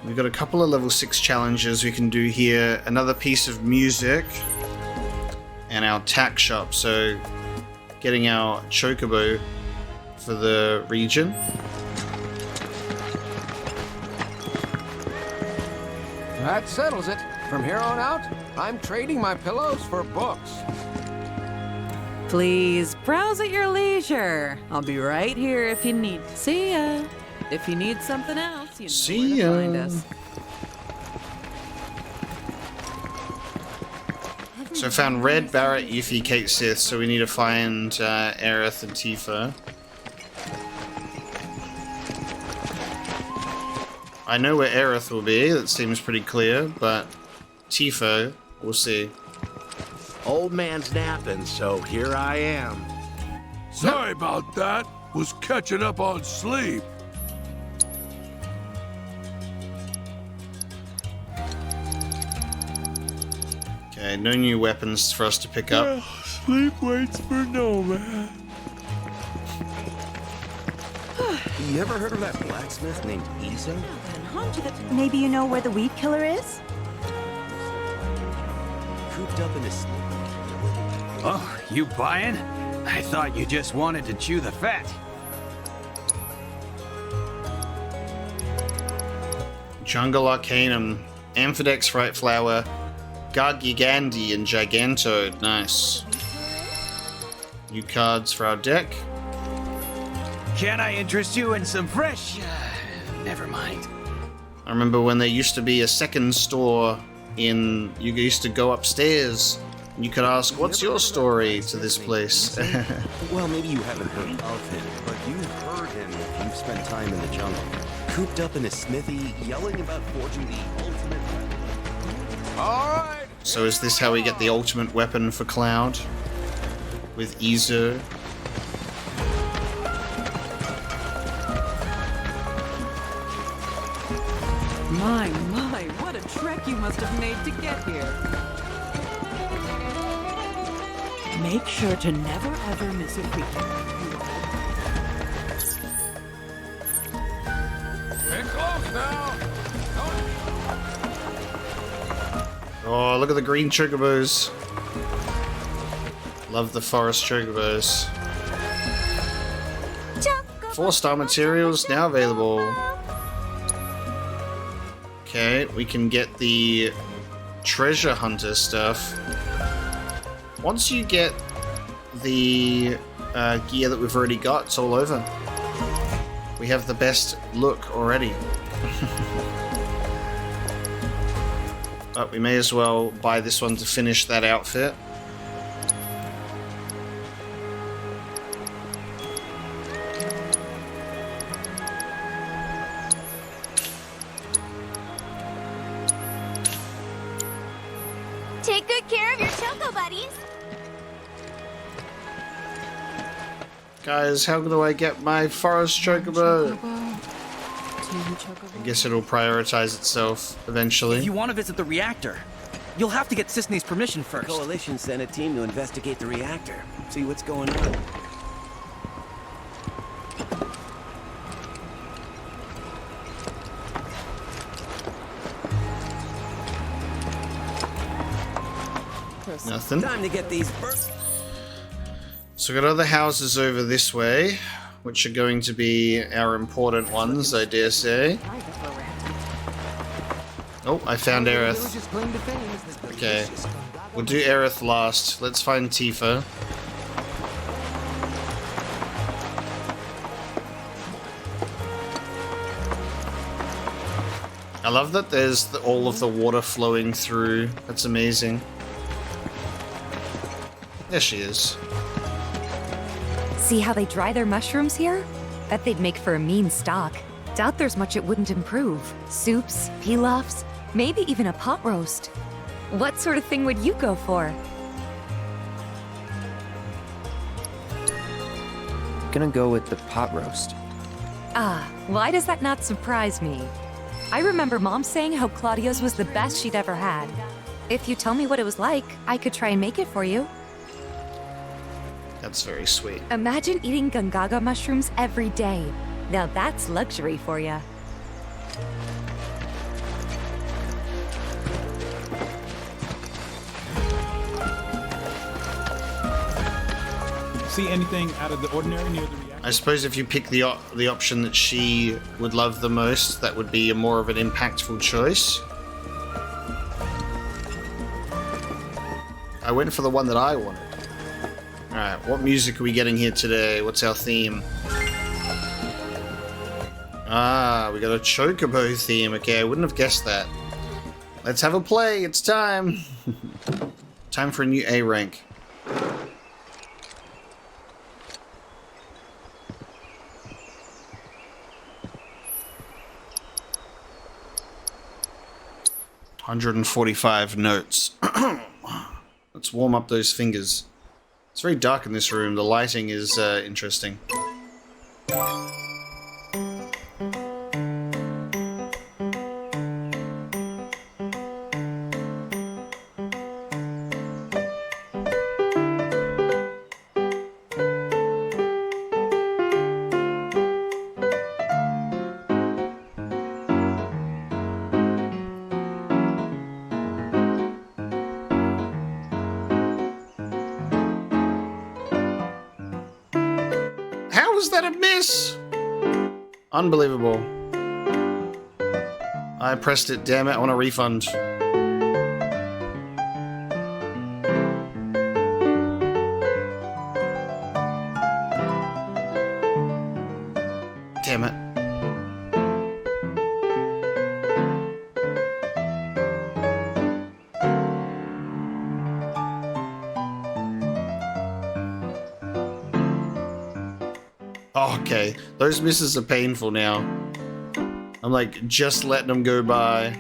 We've got a couple of level 6 challenges we can do here. Another piece of music. And our tack shop, so getting our chocobo for the region. That settles it. From here on out, I'm trading my pillows for books. Please browse at your leisure. I'll be right here if you need. See ya. If you need something else, you know where to find us. So I found Red, Barrett, Yuffie, Kate Sith, so we need to find Aerith and Tifa. I know where Aerith will be, that seems pretty clear, but Tifa, we'll see. Old man's napping, so here I am. Sorry about that. Was catching up on sleep. Okay, no new weapons for us to pick up. Sleep waits for no man. You ever heard of that blacksmith named Isa? Maybe you know where the weed killer is? Cooped up in his... Oh, you buying? I thought you just wanted to chew the fat. Jungle Arcanum, Amphidex Fright Flower, Gargigandi, and Giganto. Nice. New cards for our deck. Can I interest you in some fresh? Never mind. I remember when there used to be a second store in... You used to go upstairs and you could ask, what's your story to this place? Well, maybe you haven't heard of him, but you've heard him if you've spent time in the jungle. Cooped up in a smithy, yelling about forging the ultimate weapon. Alright! So is this how we get the ultimate weapon for Cloud? With Izu? My, what a trek you must have made to get here. Make sure to never ever miss a beat. Get close now! Oh, look at the green chocobos. Love the forest chocobos. 4-star materials now available. Okay, we can get the treasure hunter stuff. Once you get the gear that we've already got, it's all over. We have the best look already. But we may as well buy this one to finish that outfit. Take good care of your choco buddies. Guys, how do I get my forest chocobo? I guess it'll prioritize itself eventually. If you want to visit the reactor, you'll have to get Sisney's permission first. The Coalition sent a team to investigate the reactor, see what's going on. Nothing. Time to get these birds. So we got other houses over this way, which are going to be our important ones, I dare say. Oh, I found Aerith. Okay, we'll do Aerith last. Let's find Tifa. I love that there's all of the water flowing through. That's amazing. There she is. See how they dry their mushrooms here? Bet they'd make for a mean stock. Doubt there's much it wouldn't improve. Soups, pilafs, maybe even a pot roast. What sort of thing would you go for? Gonna go with the pot roast. Ah, why does that not surprise me? I remember Mom saying how Claudio's was the best she'd ever had. If you tell me what it was like, I could try and make it for you. That's very sweet. Imagine eating Gongaga mushrooms every day. Now that's luxury for ya. See anything out of the ordinary near the reactor? I suppose if you pick the option that she would love the most, that would be a more of an impactful choice. I went for the one that I wanted. Alright, what music are we getting here today? What's our theme? Ah, we got a Chocobo theme. Okay, I wouldn't have guessed that. Let's have a play. It's time. Time for a new A rank. $145 notes. Let's warm up those fingers. It's very dark in this room. The lighting is interesting. How was that a miss? Unbelievable. I pressed it, damn it, I want a refund. Damn it. Oh, okay, those misses are painful now. I'm like just letting them go by.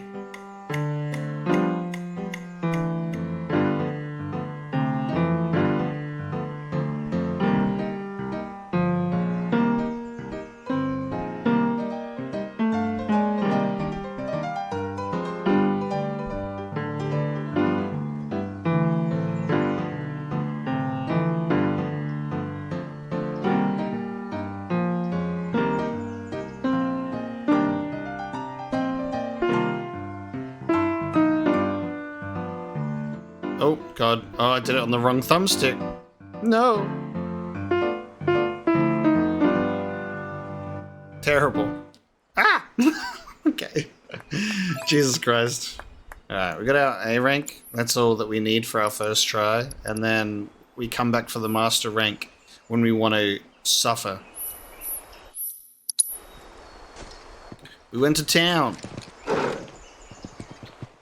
Oh, God. Oh, I did it on the wrong thumbstick. No. Terrible. Ah! Okay. Jesus Christ. Alright, we got our A rank. That's all that we need for our first try. And then we come back for the master rank when we want to suffer. We went to town.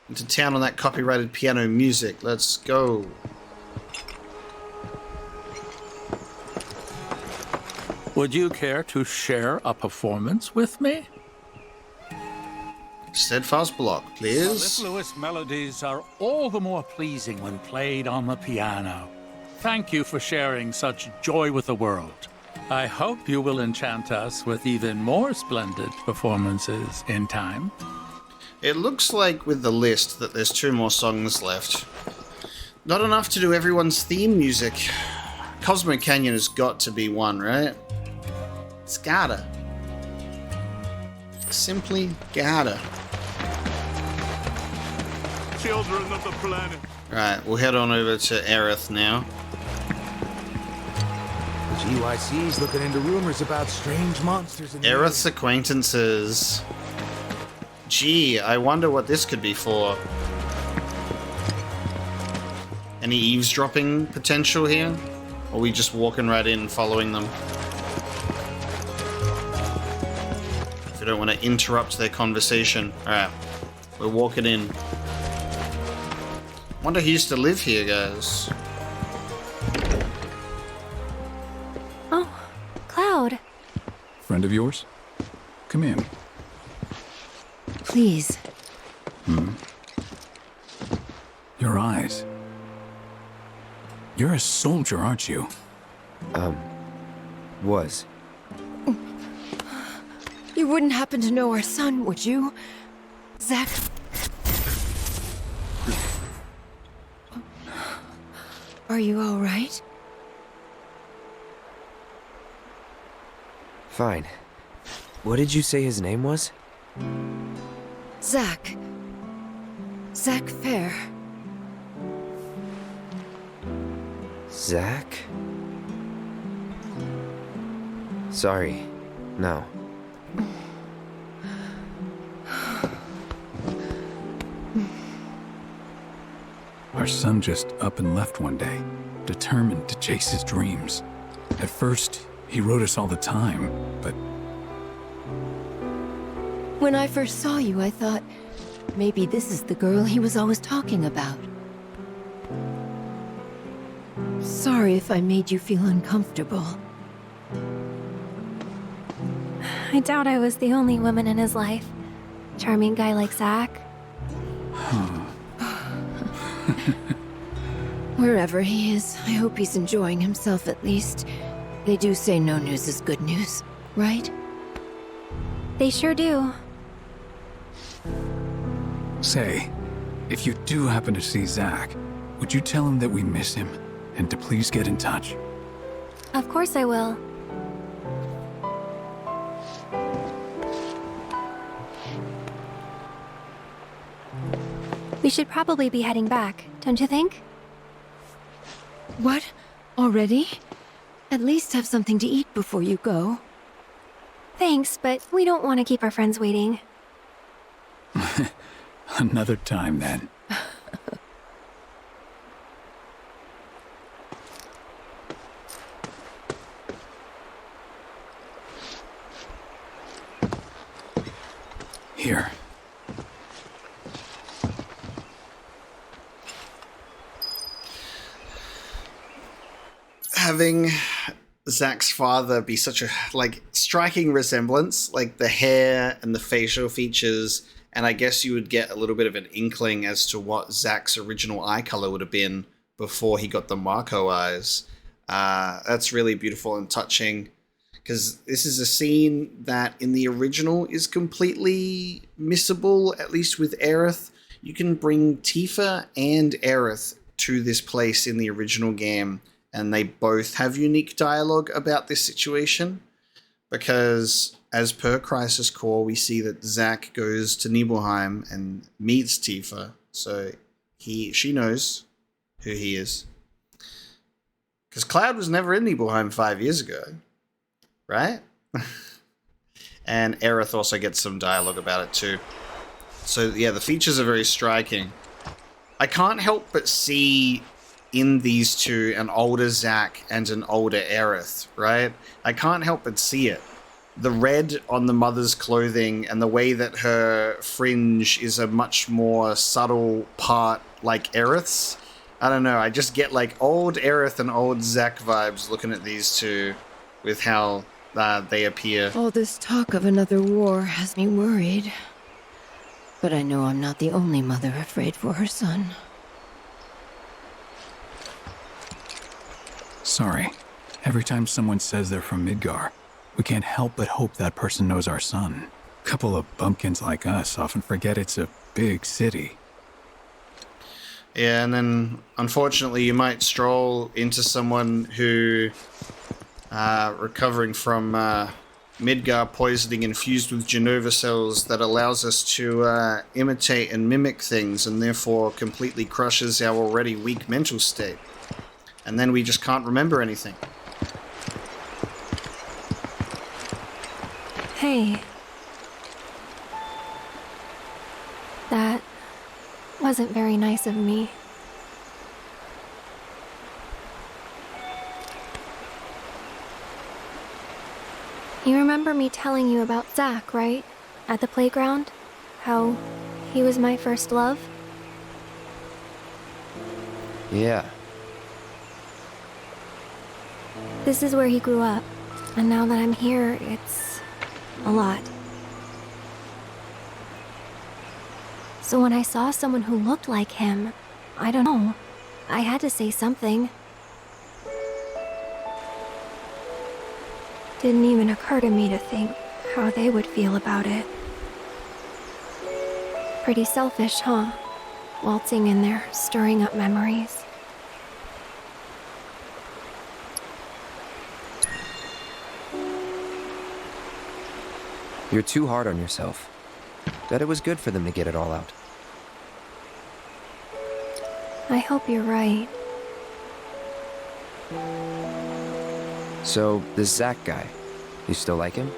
Into town on that copyrighted piano music. Let's go. Would you care to share a performance with me? Steadfast block, please. Mellifluous melodies are all the more pleasing when played on the piano. Thank you for sharing such joy with the world. I hope you will enchant us with even more splendid performances in time. It looks like with the list that there's 2 more songs left. Not enough to do everyone's theme music. Cosmo Canyon has got to be one, right? It's gotta. Simply gotta. Children of the planet. Right, we'll head on over to Aerith now. The GYC's looking into rumors about strange monsters in the Aerith's acquaintances. Gee, I wonder what this could be for. Any eavesdropping potential here? Or are we just walking right in following them? If we don't want to interrupt their conversation. Alright, we're walking in. Wonder who used to live here, guys. Oh, Cloud. Friend of yours? Come in. Please. Your eyes. You're a soldier, aren't you? Was. You wouldn't happen to know our son, would you? Zack? Are you all right? Fine. What did you say his name was? Zack. Zack Fair. Zack? Sorry. No. Our son just up and left one day, determined to chase his dreams. At first, he wrote us all the time, but... When I first saw you, I thought, maybe this is the girl he was always talking about. Sorry if I made you feel uncomfortable. I doubt I was the only woman in his life. Charming guy like Zack. Wherever he is, I hope he's enjoying himself at least. They do say no news is good news, right? They sure do. Say, if you do happen to see Zack, would you tell him that we miss him, and to please get in touch? Of course I will. We should probably be heading back, don't you think? What? Already? At least have something to eat before you go. Thanks, but we don't want to keep our friends waiting. Another time, then. Here. Having Zack's father be such a, striking resemblance, like the hair and the facial features, and I guess you would get a little bit of an inkling as to what Zack's original eye color would have been before he got the Marco eyes. That's really beautiful and touching, because this is a scene that in the original is completely missable, at least with Aerith. You can bring Tifa and Aerith to this place in the original game, and they both have unique dialogue about this situation, because as per Crisis Core, we see that Zack goes to Nibelheim and meets Tifa, so she knows who he is. Because Cloud was never in Nibelheim 5 years ago, right? And Aerith also gets some dialogue about it too. So yeah, the features are very striking. I can't help but see in these two an older Zack and an older Aerith, right? I can't help but see it. The red on the mother's clothing and the way that her fringe is a much more subtle part like Aerith's. I don't know, I just get old Aerith and old Zack vibes looking at these two with how they appear. All this talk of another war has me worried. But I know I'm not the only mother afraid for her son. Sorry. Every time someone says they're from Midgar, we can't help but hope that person knows our son. Couple of bumpkins like us often forget it's a big city. Yeah, and then unfortunately you might stroll into someone who recovering from Midgar poisoning infused with Genova cells that allows us to imitate and mimic things, and therefore completely crushes our already weak mental state. And then we just can't remember anything. Hey. That wasn't very nice of me. You remember me telling you about Zack, right? At the playground? How he was my first love? Yeah. This is where he grew up, and now that I'm here, it's a lot. So when I saw someone who looked like him, I don't know, I had to say something. Didn't even occur to me to think how they would feel about it. Pretty selfish, huh? Waltzing in there, stirring up memories. You're too hard on yourself. Bet it was good for them to get it all out. I hope you're right. So, this Zack guy, you still like him?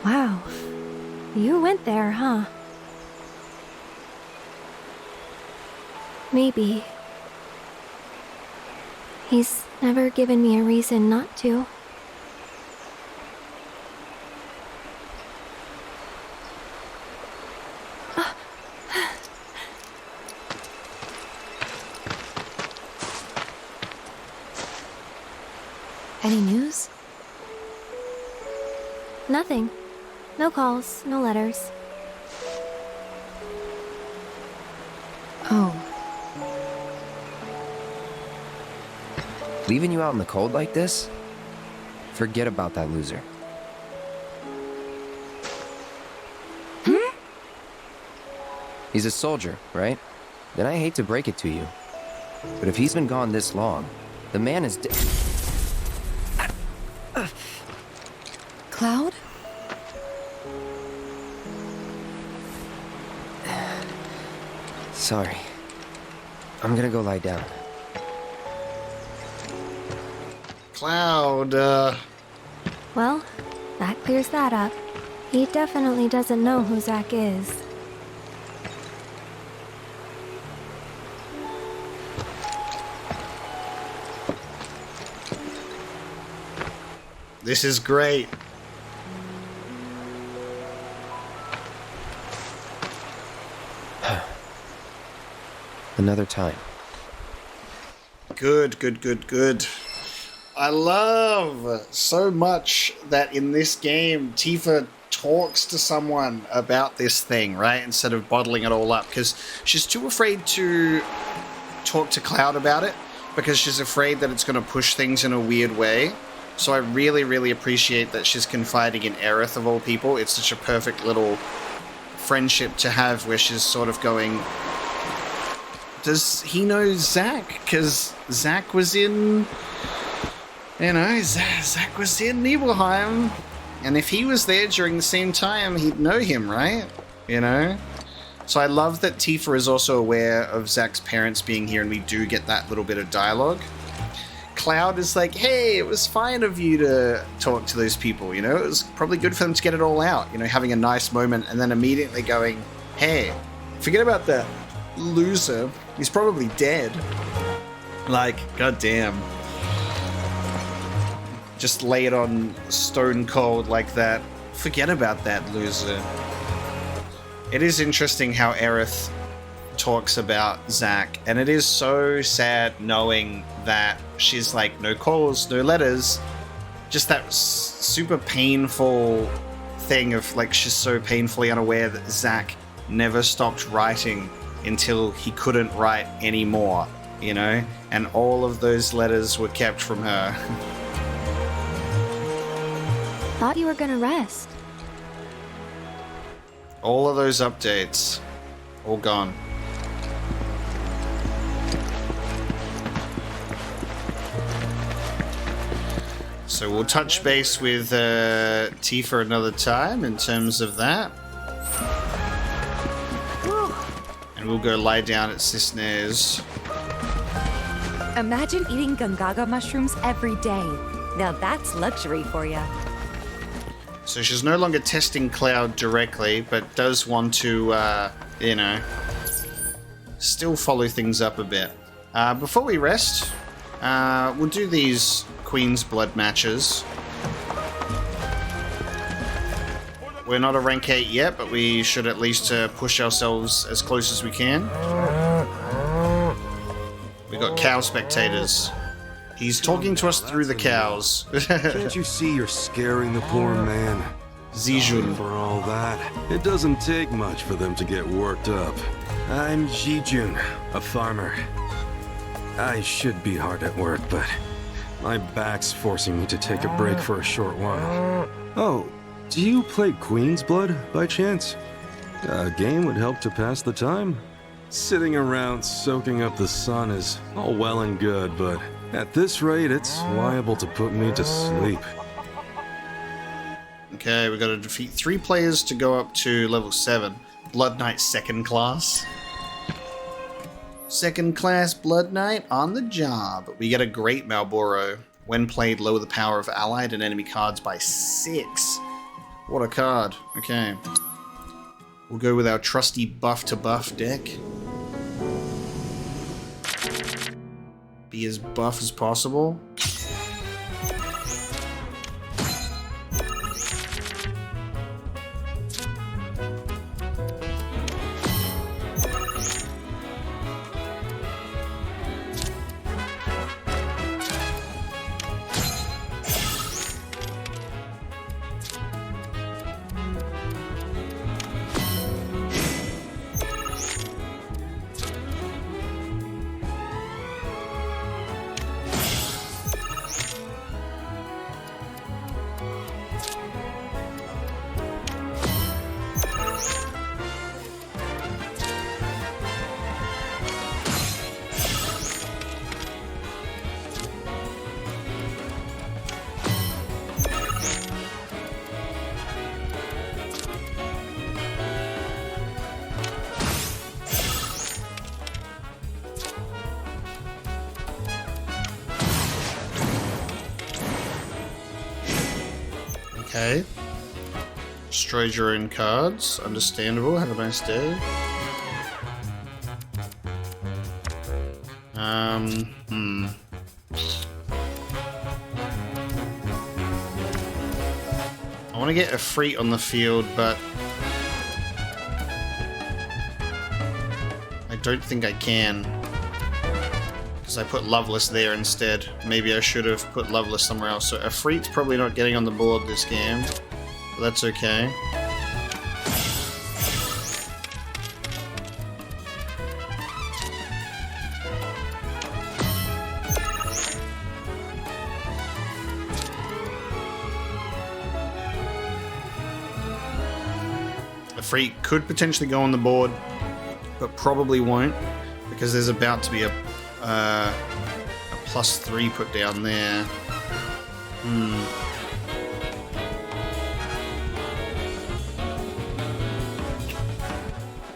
Wow. You went there, huh? Maybe. He's never given me a reason not to. Any news? Nothing. No calls, no letters. Oh. Leaving you out in the cold like this? Forget about that loser. He's a soldier, right? Then I hate to break it to you. But if he's been gone this long, the man is dead. Cloud? Sorry. I'm gonna go lie down. Cloud, Well, that clears that up. He definitely doesn't know who Zack is. This is great. Another time. Good, good, good, good. I love so much that in this game, Tifa talks to someone about this thing, right? Instead of bottling it all up. Because she's too afraid to talk to Cloud about it. Because she's afraid that it's going to push things in a weird way. So I really, really appreciate that she's confiding in Aerith of all people. It's such a perfect little friendship to have where she's sort of going... Does he know Zack? Because Zack was in... You know, Zack was in Nibelheim. And if he was there during the same time, he'd know him, right? You know? So I love that Tifa is also aware of Zack's parents being here, and we do get that little bit of dialogue. Cloud is like, hey, it was fine of you to talk to those people, you know? It was probably good for them to get it all out, you know, having a nice moment, and then immediately going, hey, forget about that loser. He's probably dead. Like, goddamn. Just lay it on stone cold like that. Forget about that loser. It is interesting how Aerith talks about Zack, and it is so sad knowing that she's like, no calls, no letters. Just that super painful thing of like, she's so painfully unaware that Zack never stopped writing until he couldn't write anymore, you know? And all of those letters were kept from her. Thought you were gonna rest. All of those updates, all gone. So we'll touch base with Tifa another time in terms of that. And we'll go lie down at Sisney's. Imagine eating Gongaga mushrooms every day. Now that's luxury for you. So she's no longer testing Cloud directly, but does want to, you know, still follow things up a bit. Before we rest, we'll do these Queen's Blood matches. We're not a rank 8 yet, but we should at least push ourselves as close as we can. We got cow spectators. He's talking to us through the cows. Can't you see you're scaring the poor man? Zijun. For all that, it doesn't take much for them to get worked up. I'm Zijun, a farmer. I should be hard at work, but my back's forcing me to take a break for a short while. Oh, do you play Queen's Blood by chance? A game would help to pass the time. Sitting around soaking up the sun is all well and good, but at this rate, it's liable to put me to sleep. Okay, we got to defeat 3 players to go up to level 7. Blood Knight 2nd class. 2nd class Blood Knight on the job. We get a great Malboro. When played, lower the power of allied and enemy cards by 6. What a card. Okay. We'll go with our trusty buff to buff deck. be as buff as possible. Okay. Destroyed your own cards. Understandable. Have a nice day. I want to get a Freet on the field, but I don't think I can. Because I put Loveless there instead. Maybe I should have put Loveless somewhere else. So a Freet's probably not getting on the board this game. But that's okay. A Freet could potentially go on the board, but probably won't. Because there's about to be a +3 put down there.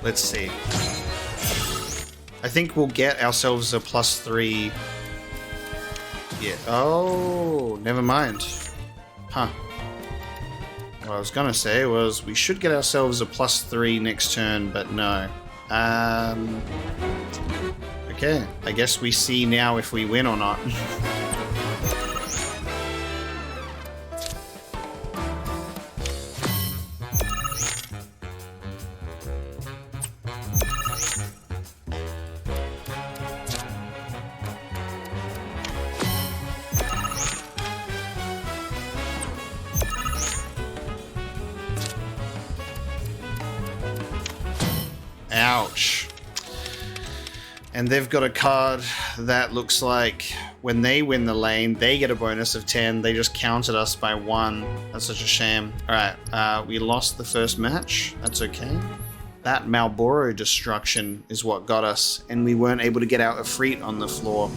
Let's see. I think we'll get ourselves a +3. Yeah. Oh, never mind. Huh. What I was gonna say was we should get ourselves a +3 next turn, but no. Okay, I guess we see now if we win or not. Ouch. And they've got a card that looks like when they win the lane, they get a bonus of 10. They just counted us by 1. That's such a shame. Alright, we lost the first match. That's okay. That Malboro destruction is what got us, and we weren't able to get out a Freet on the floor.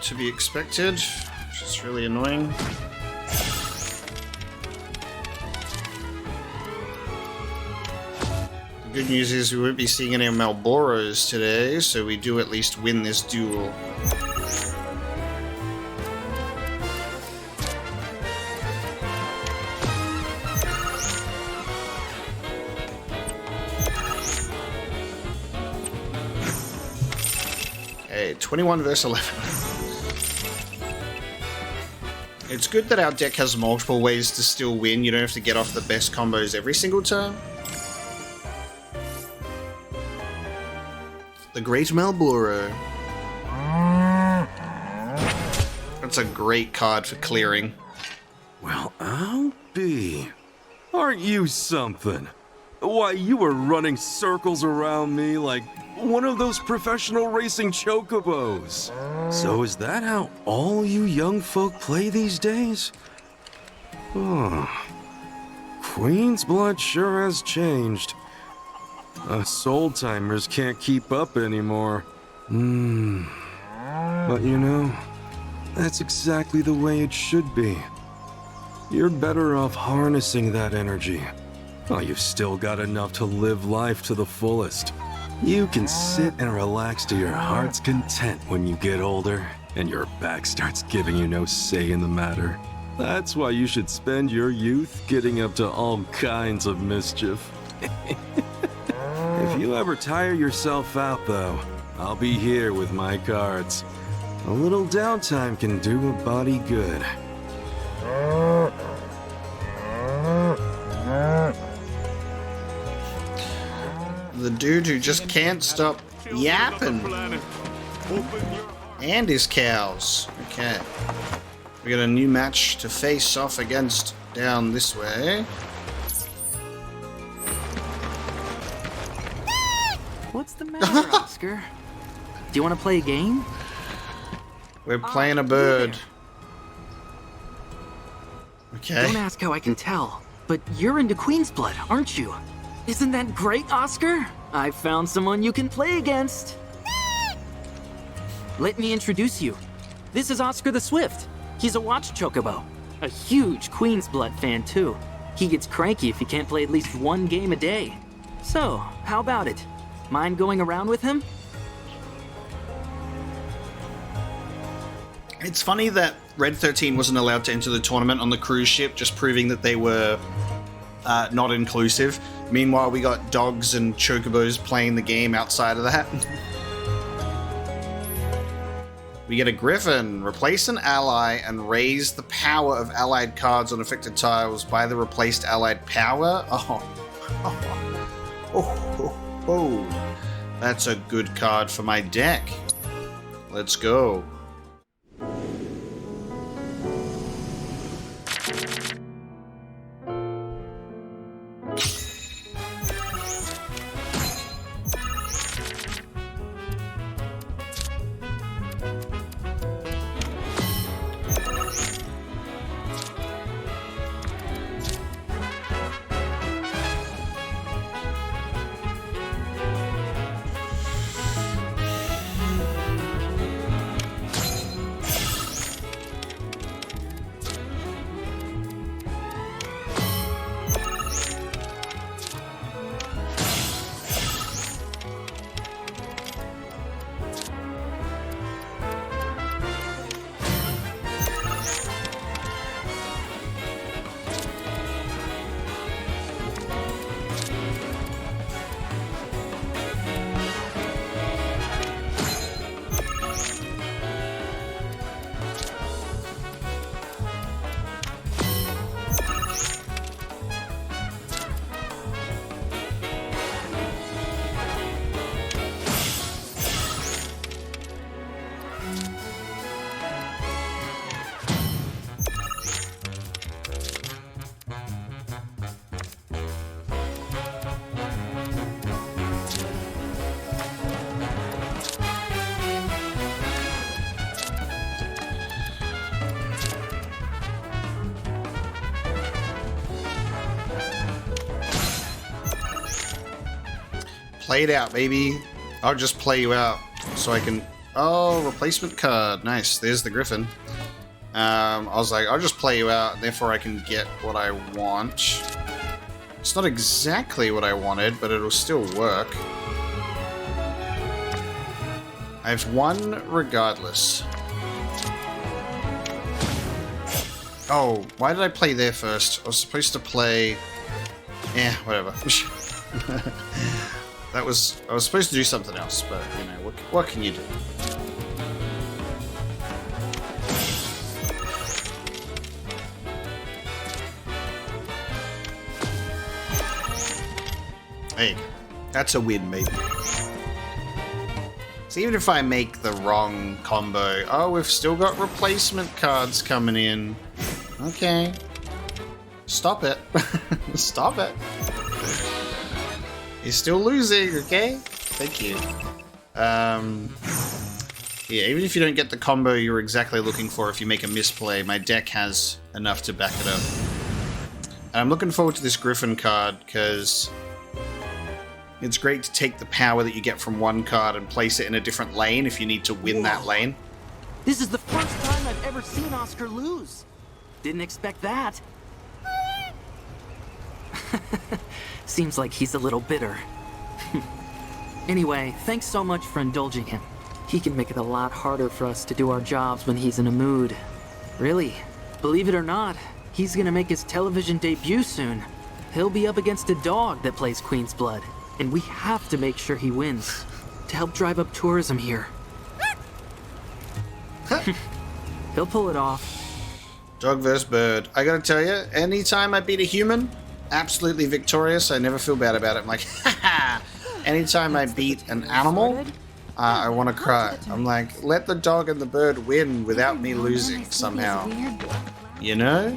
To be expected, which is really annoying. The good news is we won't be seeing any Malboros today, so we do at least win this duel. Okay, 21 versus 11. It's good that our deck has multiple ways to still win. You don't have to get off the best combos every single turn. The Great Malboro. That's a great card for clearing. Well, I'll be. Aren't you something? Why, you were running circles around me like one of those professional racing chocobos. So is that how all you young folk play these days? Oh. Queen's blood sure has changed. Us old-timers can't keep up anymore. But you know, that's exactly the way it should be. You're better off harnessing that energy. While you've still got enough to live life to the fullest. You can sit and relax to your heart's content when you get older, and your back starts giving you no say in the matter. That's why you should spend your youth getting up to all kinds of mischief. If you ever tire yourself out, though, I'll be here with my cards. A little downtime can do a body good. The dude who just can't stop yapping. And his cows. Okay. We got a new match to face off against down this way. What's the matter, Oscar? Do you want to play a game? We're playing a bird. Okay. Don't ask how I can tell, but you're into Queen's blood, aren't you? Isn't that great, Oscar? I found someone you can play against. Let me introduce you. This is Oscar the Swift. He's a watch chocobo. A huge Queen's blood fan, too. He gets cranky if he can't play at least one game a day. So, how about it? Mind going around with him? It's funny that Red 13 wasn't allowed to enter the tournament on the cruise ship, just proving that they were not inclusive. Meanwhile, we got dogs and chocobos playing the game outside of that. We get a Griffin. Replace an ally and raise the power of allied cards on affected tiles by the replaced allied power. Oh. That's a good card for my deck. Let's go. Play it out, baby. I'll just play you out so I can... Oh, replacement card. Nice. There's the Griffin. I was like, I'll just play you out, therefore I can get what I want. It's not exactly what I wanted, but it'll still work. I have one regardless. Oh, why did I play there first? I was supposed to play... whatever. I was supposed to do something else, but, you know, what can you do? Hey, that's a win, maybe. So even if I make the wrong combo... Oh, we've still got replacement cards coming in. Okay. Stop it. Stop it. You're still losing, okay? Thank you. Yeah, even if you don't get the combo you're exactly looking for, if you make a misplay, my deck has enough to back it up. And I'm looking forward to this Griffin card, because it's great to take the power that you get from one card and place it in a different lane if you need to win that lane. This is the first time I've ever seen Oscar lose. Didn't expect that. Seems like he's a little bitter. Anyway, thanks so much for indulging him. He can make it a lot harder for us to do our jobs when he's in a mood. Really, believe it or not, he's gonna make his television debut soon. He'll be up against a dog that plays Queen's Blood, and we have to make sure he wins to help drive up tourism here. He'll pull it off. Dog vs. bird. I gotta tell you, anytime I beat a human, absolutely victorious. I never feel bad about it. I'm like, haha. Anytime I beat an animal, I want to cry. I'm like, let the dog and the bird win without me losing somehow. You know?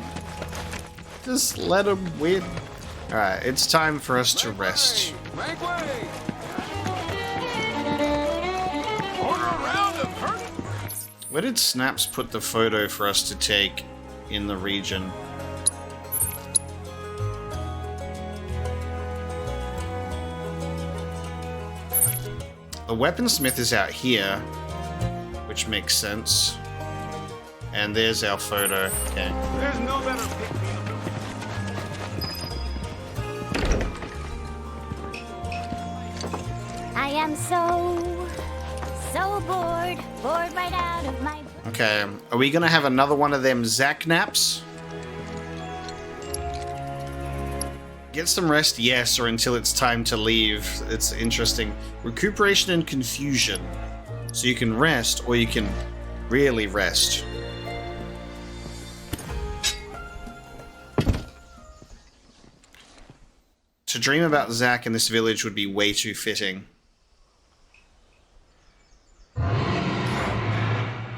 Just let them win. Alright, it's time for us to rest. Where did Snaps put the photo for us to take in the region? The weaponsmith is out here, which makes sense. And there's our photo. Okay. There's no better pick. I am so bored right out of my... Okay, are we gonna have another one of them Zack naps? Get some rest, yes, or until it's time to leave. It's interesting. Recuperation and confusion. So you can rest, or you can really rest. To dream about Zack in this village would be way too fitting.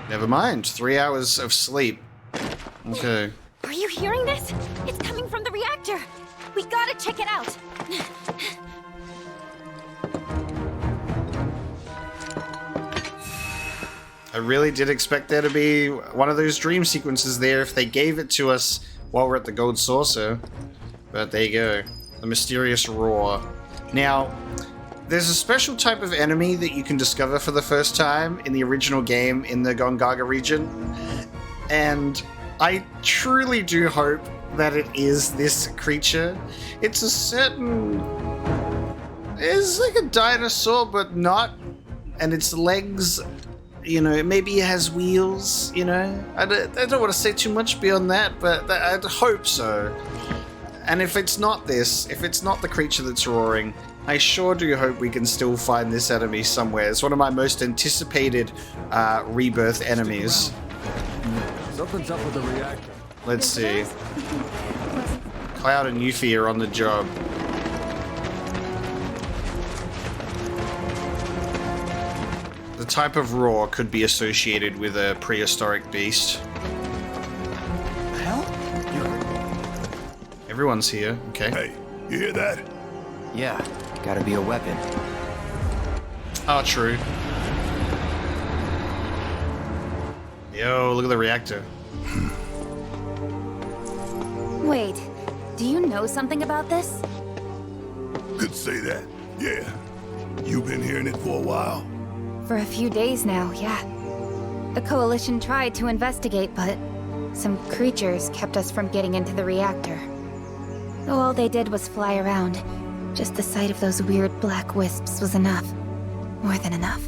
Never mind. 3 hours of sleep. Okay. Are you hearing this? It's coming from the reactor. We gotta check it out. I really did expect there to be one of those dream sequences there if they gave it to us while we're at the Gold Saucer. But there you go. The mysterious roar. Now, there's a special type of enemy that you can discover for the first time in the original game in the Gongaga region. And I truly do hope that it is this creature. It's a certain... It's like a dinosaur, but not. And its legs, you know, maybe it has wheels, you know? I don't want to say too much beyond that, but I'd hope so. And if it's not this, if it's not the creature that's roaring, I sure do hope we can still find this enemy somewhere. It's one of my most anticipated Rebirth enemies. Something's up with the reactor. Let's see. Cloud and Yuffie are on the job. The type of roar could be associated with a prehistoric beast. Hell? Everyone's here, okay. Hey, you hear that? Yeah, gotta be a weapon. Oh, true. Yo, look at the reactor. Wait, do you know something about this? Could say that, yeah. You've been hearing it for a while? For a few days now, yeah. The Coalition tried to investigate, but some creatures kept us from getting into the reactor. All they did was fly around. Just the sight of those weird black wisps was enough. More than enough.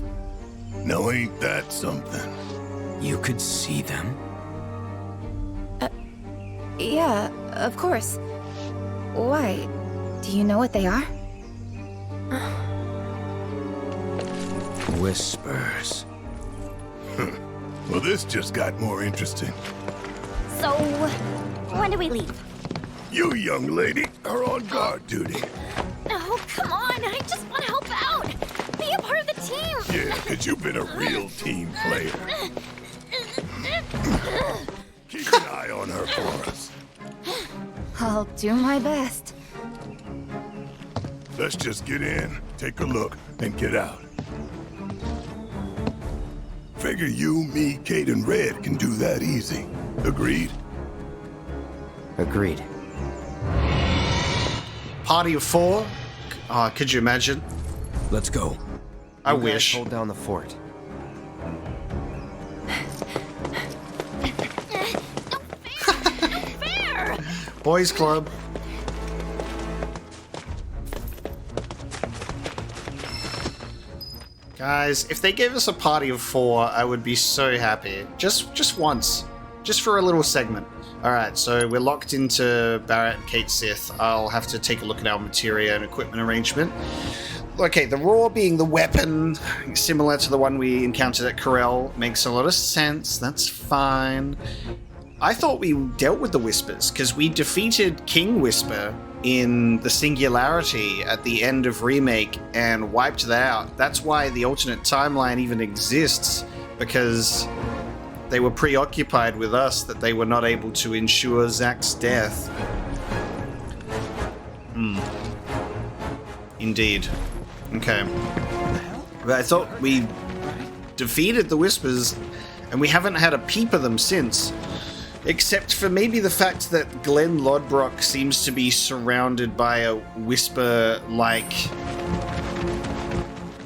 Now ain't that something? You could see them? Yeah, of course. Why? Do you know what they are? Whispers. Well, this just got more interesting. So, when do we leave? You, young lady, are on guard duty. Oh, come on. I just want to help out. Be a part of the team. Yeah, because you've been a real team player. Keep an eye on her for us. I'll do my best. Let's just get in, take a look, and get out. Figure you, me, Kate, and Red can do that easy. Agreed? Agreed. Party of 4? Could you imagine? Let's go. I You guys wish. hold down the fort. Boys Club. Guys, if they gave us a party of 4, I would be so happy. Just once. Just for a little segment. Alright, so we're locked into Barrett and Kate Sith. I'll have to take a look at our materia and equipment arrangement. Okay, the Roar being the weapon, similar to the one we encountered at Corel, makes a lot of sense. That's fine. I thought we dealt with the Whispers, because we defeated King Whisper in the Singularity at the end of Remake and wiped that out. That's why the alternate timeline even exists, because they were preoccupied with us that they were not able to ensure Zack's death. Indeed. Okay. But I thought we defeated the Whispers, and we haven't had a peep of them since. Except for maybe the fact that Glenn Lodbrok seems to be surrounded by a Whisper-like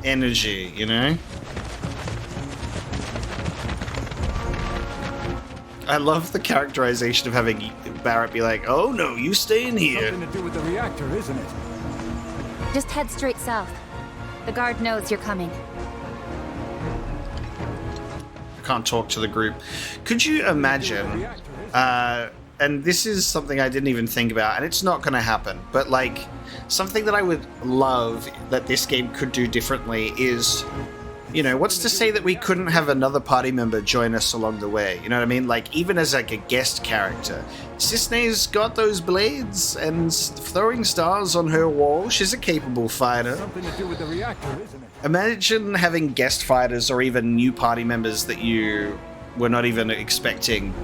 energy, you know? I love the characterization of having Barrett be like, "Oh no, you stay in here." Something to do with the reactor, isn't it? Just head straight south. The guard knows you're coming. I can't talk to the group. Could you imagine, and this is something I didn't even think about, and it's not going to happen, but like, something that I would love that this game could do differently is, you know, what's to say that we couldn't have another party member join us along the way? You know what I mean? Like, even as like a guest character. Sisney's got those blades and throwing stars on her wall. She's a capable fighter. Something to do with the reactor, isn't it? Imagine having guest fighters or even new party members that you were not even expecting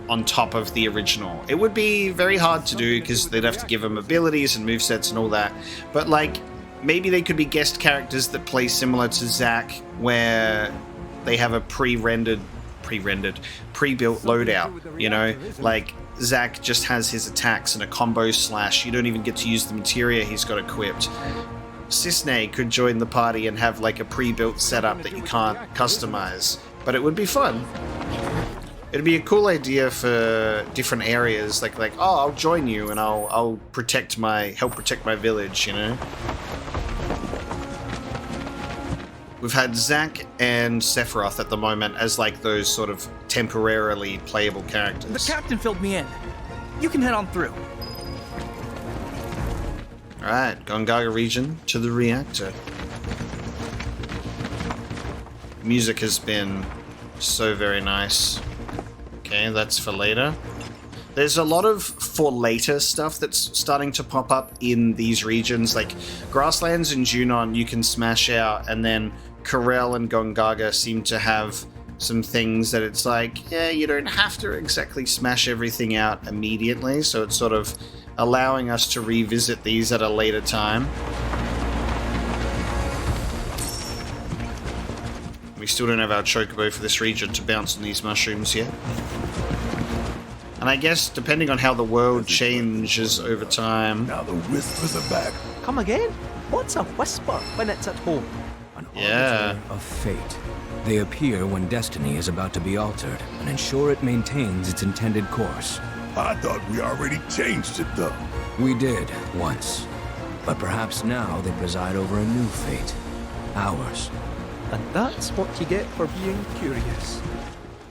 on top of the original. It would be very hard to do because they'd have to give them abilities and movesets and all that. But like, maybe they could be guest characters that play similar to Zack, where they have a pre-built loadout, you know? Like, Zack just has his attacks and a combo slash. You don't even get to use the materia he's got equipped. Sisney could join the party and have like a pre-built setup that you can't customize, but it would be fun. It'd be a cool idea for different areas, like oh, I'll join you and I'll help protect my village, you know. We've had Zack and Sephiroth at the moment as like those sort of temporarily playable characters. The captain filled me in. You can head on through. Alright, Gongaga region to the reactor. Music has been so very nice. Okay, that's for later. There's a lot of for later stuff that's starting to pop up in these regions, like Grasslands and Junon you can smash out, and then Corel and Gongaga seem to have some things that it's like, yeah, you don't have to exactly smash everything out immediately, so it's sort of allowing us to revisit these at a later time. We still don't have our chocobo for this region to bounce on these mushrooms yet. And I guess depending on how the world changes over time. Now the Whispers are back. Come again? What's a whisper when it's at home? Yeah. Of fate. They appear when destiny is about to be altered and ensure it maintains its intended course. I thought we already changed it though. We did, once. But perhaps now they preside over a new fate. Ours. And that's what you get for being curious.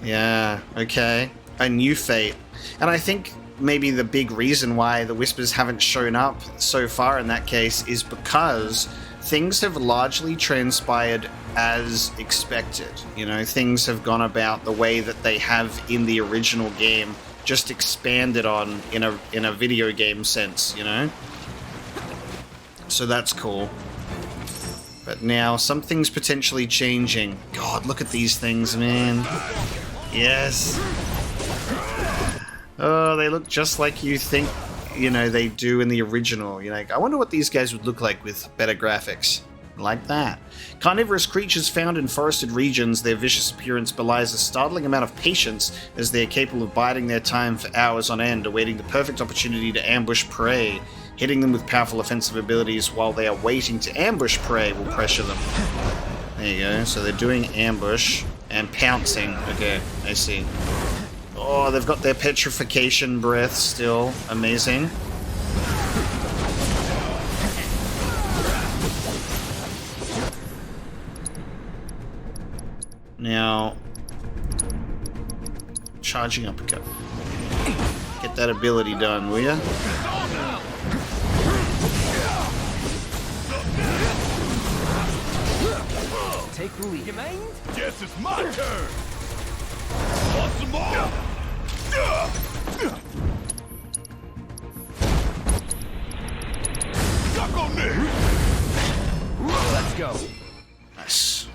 Yeah, okay. A new fate. And I think maybe the big reason why the Whispers haven't shown up so far in that case is because things have largely transpired as expected. You know, things have gone about the way that they have in the original game, just expanded on in a video game sense, you know? So that's cool. But now something's potentially changing. God, look at these things, man. Yes. Oh, they look just like you think, you know, they do in the original. You're like, I wonder what these guys would look like with better graphics. Like that. Carnivorous creatures found in forested regions, their vicious appearance belies a startling amount of patience, as they are capable of biding their time for hours on end, awaiting the perfect opportunity to ambush prey. Hitting them with powerful offensive abilities while they are waiting to ambush prey will pressure them. There you go. So they're doing ambush and pouncing. Okay, I see. Oh, they've got their petrification breath still. Amazing. Now, charging uppercut. Get that ability done, will ya? Take the lead. You mind? Guess it's my turn. Want some more? Suck on this. Let's go. Nice.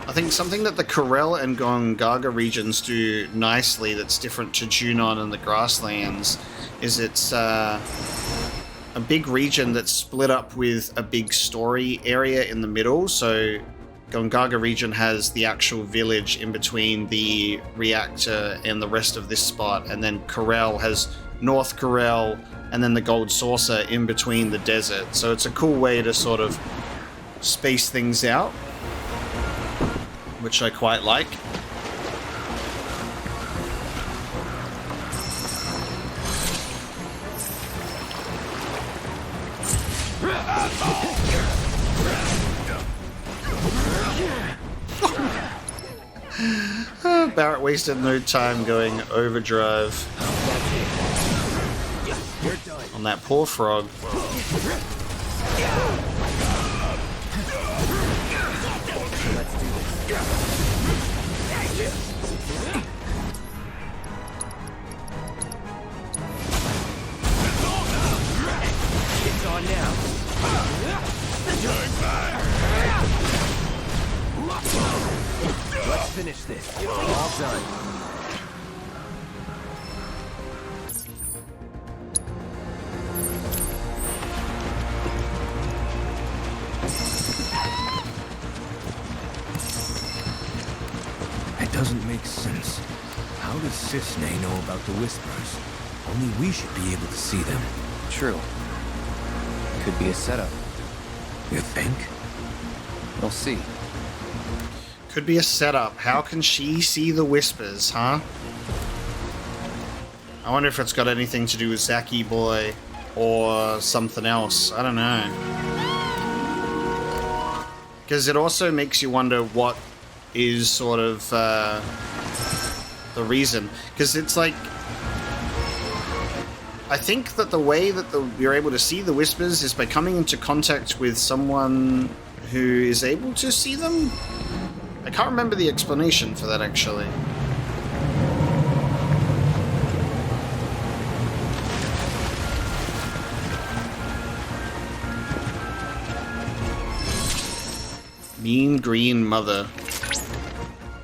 I think something that the Corel and Gongaga regions do nicely that's different to Junon and the Grasslands is it's a big region that's split up with a big story area in the middle. So Gongaga region has the actual village in between the Reactor and the rest of this spot, and then Corel has North Corel and then the Gold Saucer in between the desert. So it's a cool way to sort of space things out, which I quite like. Barrett wasted no time going overdrive on that poor frog. It's on now. Let's finish this. All done. It doesn't make sense. How does Sisney know about the Whispers? Only we should be able to see them. True. Could be a setup. You think? We'll see. Could be a setup. How can she see the Whispers, huh? I wonder if it's got anything to do with Zacky Boy or something else. I don't know. Because it also makes you wonder what is sort of the reason. Because it's like, I think that the way that you're able to see the Whispers is by coming into contact with someone who is able to see them? I can't remember the explanation for that, actually. Mean Green Mother.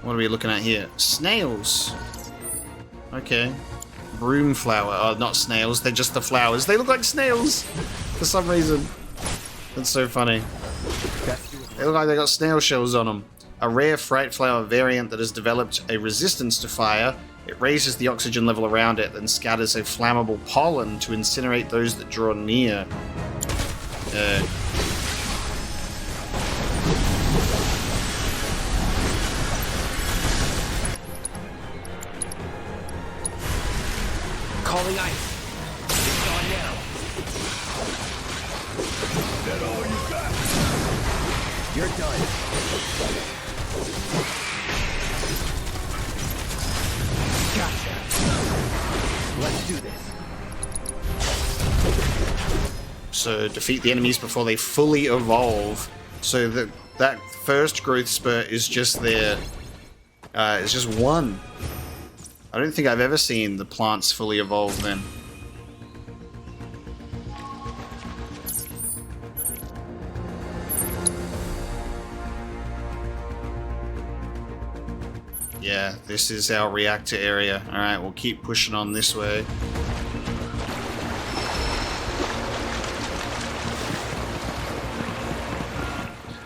What are we looking at here? Snails. Okay. Broom flower. Oh, not snails. They're just the flowers. They look like snails for some reason. That's so funny. They look like they got snail shells on them. a rare fright flower variant that has developed a resistance to fire. It raises the oxygen level around it, then scatters a flammable pollen to incinerate those that draw near. Calling ice. It's on now. Is that all you got? You're done. Gotcha. Let's do this. So defeat the enemies before they fully evolve. So that first growth spurt is just there. It's just one. I don't think I've ever seen the plants fully evolve then. Yeah, this is our reactor area. Alright, we'll keep pushing on this way.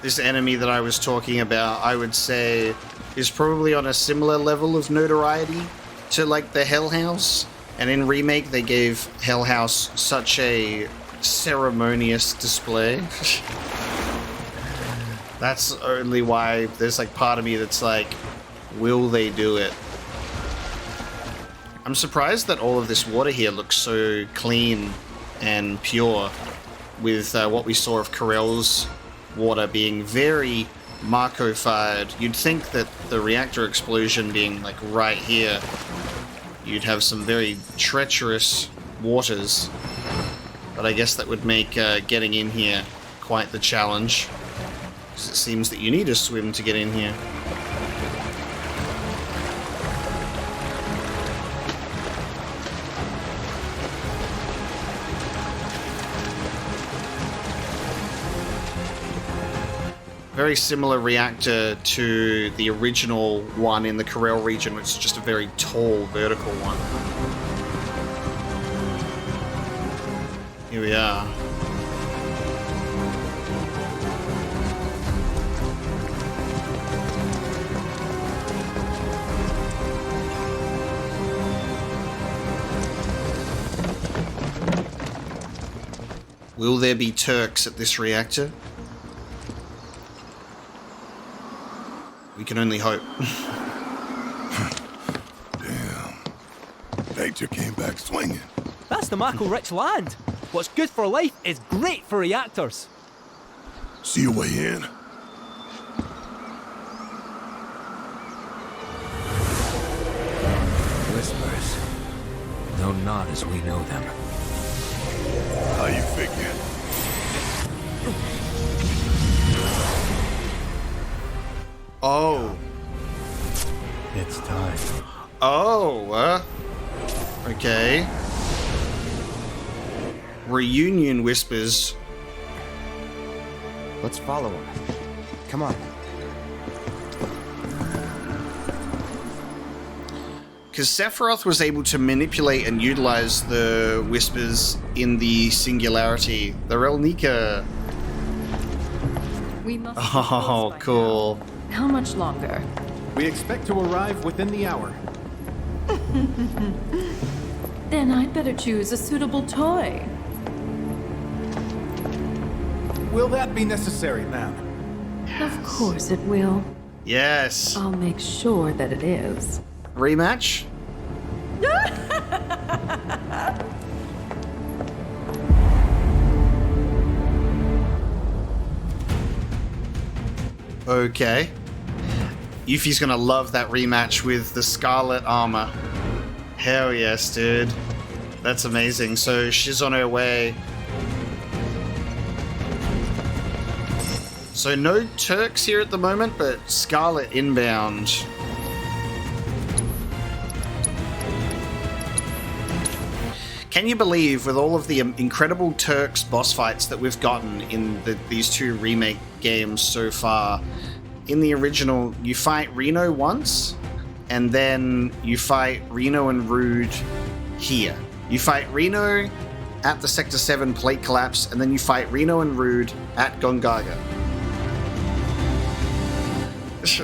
This enemy that I was talking about, I would say, is probably on a similar level of notoriety to like the Hell House. And in Remake, they gave Hell House such a ceremonious display. That's only why there's like part of me that's like, will they do it? I'm surprised that all of this water here looks so clean and pure, with what we saw of Corel's water being very Marco-fired. You'd think that the reactor explosion being like right here, you'd have some very treacherous waters, but I guess that would make getting in here quite the challenge, because it seems that you need to swim to get in here. Very similar reactor to the original one in the Corel region, which is just a very tall vertical one. Here we are. Will there be Turks at this reactor? We can only hope. Damn. Nature came back swinging. That's the mackerel-rich land. What's good for life is great for reactors. See your way in. Whispers. No, not as we know them. How you figure? Oh. It's time. Oh, okay. Reunion whispers. Let's follow him. Come on. Because Sephiroth was able to manipulate and utilize the whispers in the Singularity. The Relnica. We must Oh, cool. How much longer? We expect to arrive within the hour. Then I'd better choose a suitable toy. Will that be necessary, ma'am? Of course it will. Yes. I'll make sure that it is. Rematch? Okay. Yuffie's gonna love that rematch with the Scarlet armor. Hell yes, dude. That's amazing. So she's on her way. So no Turks here at the moment, but Scarlet inbound. Can you believe, with all of the incredible Turks boss fights that we've gotten in these two remake games so far, in the original, you fight Reno once, and then you fight Reno and Rude here. You fight Reno at the Sector 7 plate collapse, and then you fight Reno and Rude at Gongaga.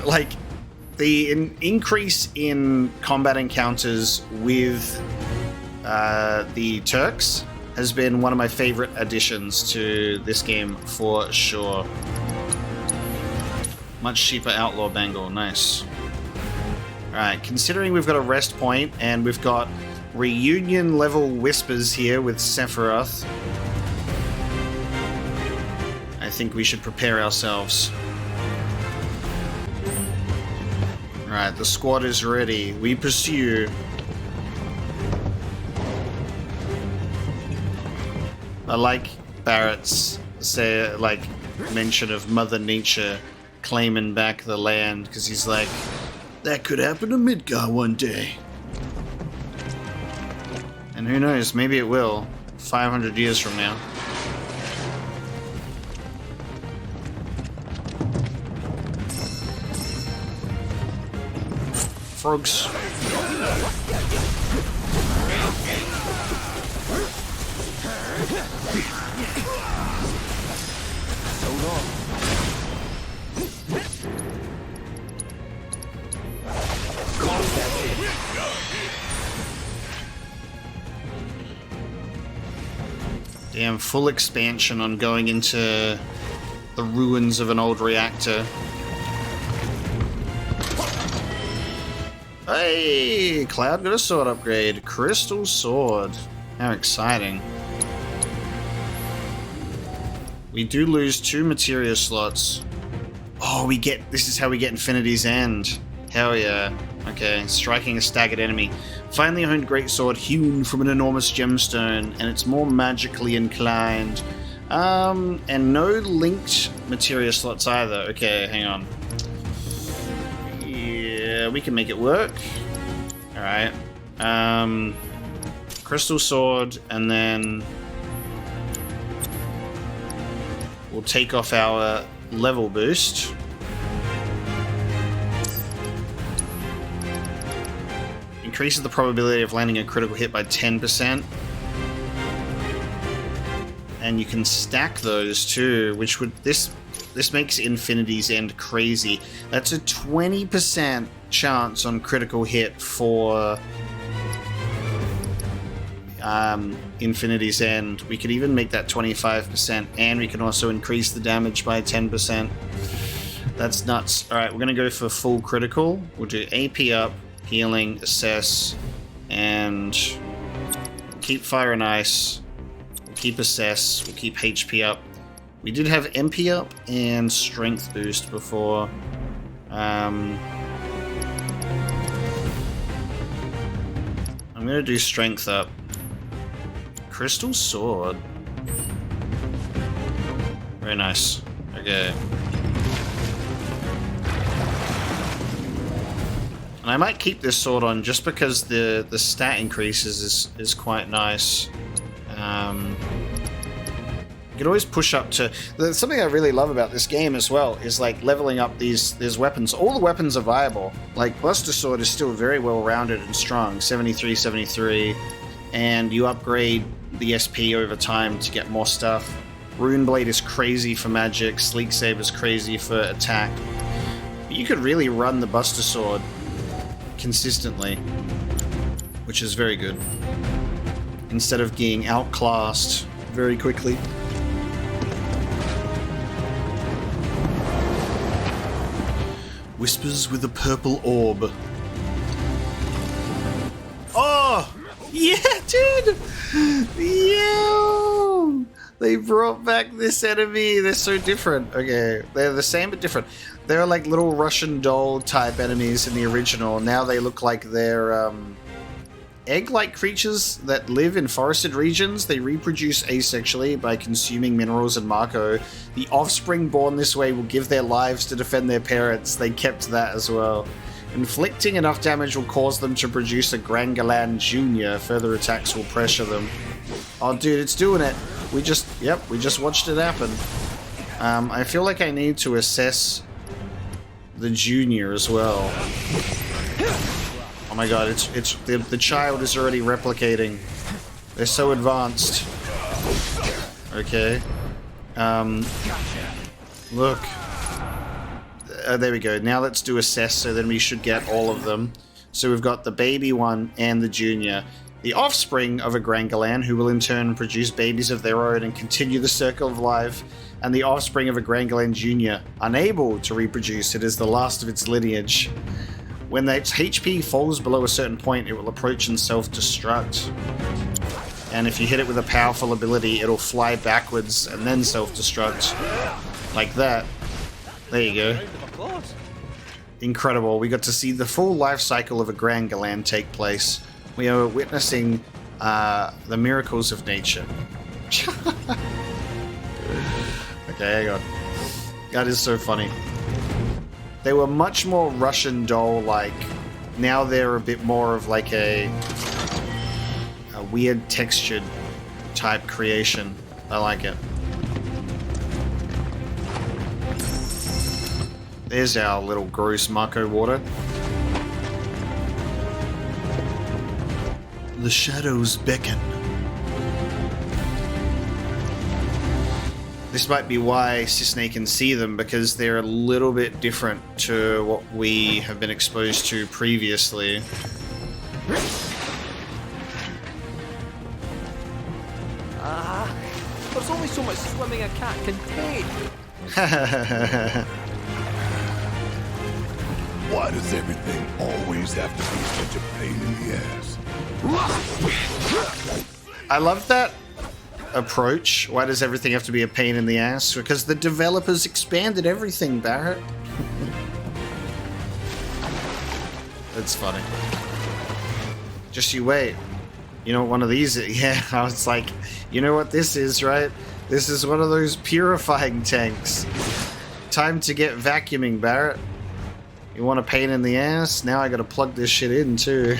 like, the increase in combat encounters with the Turks has been one of my favorite additions to this game for sure. Much cheaper outlaw bangle, nice. Alright, considering we've got a rest point and we've got reunion level whispers here with Sephiroth, I think we should prepare ourselves. Alright, the squad is ready. We pursue. I like Barrett's mention of Mother Nature claiming back the land, because he's like, that could happen to Midgar one day. And who knows, maybe it will, 500 years from now. Frogs. Damn, full expansion on going into the ruins of an old reactor. Hey, Cloud got a sword upgrade. Crystal sword. How exciting. We do lose 2 materia slots. Oh, this is how we get Infinity's End. Hell yeah. Okay, striking a staggered enemy. Finally honed greatsword hewn from an enormous gemstone, and it's more magically inclined. And no linked materia slots either. Okay, hang on. Yeah, we can make it work. Alright. Crystal sword, and then we'll take off our level boost. Increases the probability of landing a critical hit by 10%. And you can stack those too, which would this makes Infinity's End crazy. That's a 20% chance on critical hit for Infinity's End. We could even make that 25%, and we can also increase the damage by 10%. That's nuts. Alright, we're gonna go for full critical. We'll do AP up, healing, assess, and keep fire and ice. We'll keep assess, we'll keep HP up. We did have MP up and strength boost before. I'm gonna do strength up. Crystal sword. Very nice. Okay. And I might keep this sword on just because the stat increases is quite nice. You can always push up to... Something I really love about this game as well is like leveling up these weapons. All the weapons are viable. Like Buster Sword is still very well rounded and strong. 73, 73. And you upgrade the SP over time to get more stuff. Rune Blade is crazy for magic. Sleek Saber is crazy for attack. But you could really run the Buster Sword consistently, which is very good, instead of being outclassed very quickly. Whispers with a purple orb. Oh! Yeah, dude! Yeah! They brought back this enemy. They're so different. Okay, they're the same but different. They're like little Russian doll type enemies in the original. Now they look like they're egg-like creatures that live in forested regions. They reproduce asexually by consuming minerals and Marco. The offspring born this way will give their lives to defend their parents. They kept that as well. Inflicting enough damage will cause them to produce a Grangalan Jr. Further attacks will pressure them. Oh, dude, it's doing it. We just watched it happen. I feel like I need to assess the Junior as well. Oh my god, it's the child is already replicating. They're so advanced. Okay. Look. there we go. Now let's do assess, so then we should get all of them. So we've got the baby one and the junior. The offspring of a Grangalan, who will in turn produce babies of their own and continue the circle of life. And the offspring of a Grangalan junior, unable to reproduce. It is the last of its lineage. When its HP falls below a certain point, it will approach and self-destruct. And if you hit it with a powerful ability, it'll fly backwards and then self-destruct. Like that. There you go. Incredible. We got to see the full life cycle of a Grangalan take place. We are witnessing the miracles of nature. Okay, hang on. That is so funny. They were much more Russian doll-like. Now they're a bit more of like a weird textured type creation. I like it. There's our little gross Mako water. The shadows beckon. This might be why Sisney can see them, because they're a little bit different to what we have been exposed to previously. There's only so much swimming a cat can take. Why does everything always have to be such a pain in the ass? I love that approach. Why does everything have to be a pain in the ass? Because the developers expanded everything, Barrett. That's funny. Just you wait. You know what one of these is? Yeah, I was like, you know what this is, right? This is one of those purifying tanks. Time to get vacuuming, Barrett. You want a pain in the ass? Now I gotta plug this shit in too.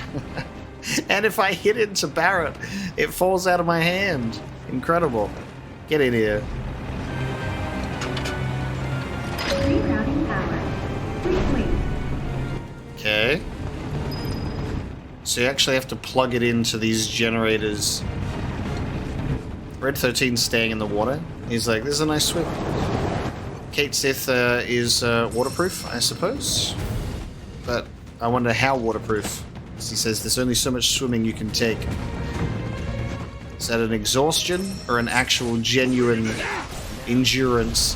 And if I hit into Barrett, it falls out of my hand. Incredible. Get in here. Okay. So you actually have to plug it into these generators. Red 13's staying in the water. He's like, this is a nice swim. Kate Sith is waterproof, I suppose. But I wonder how waterproof. As he says, there's only so much swimming you can take. Is that an exhaustion or an actual genuine endurance?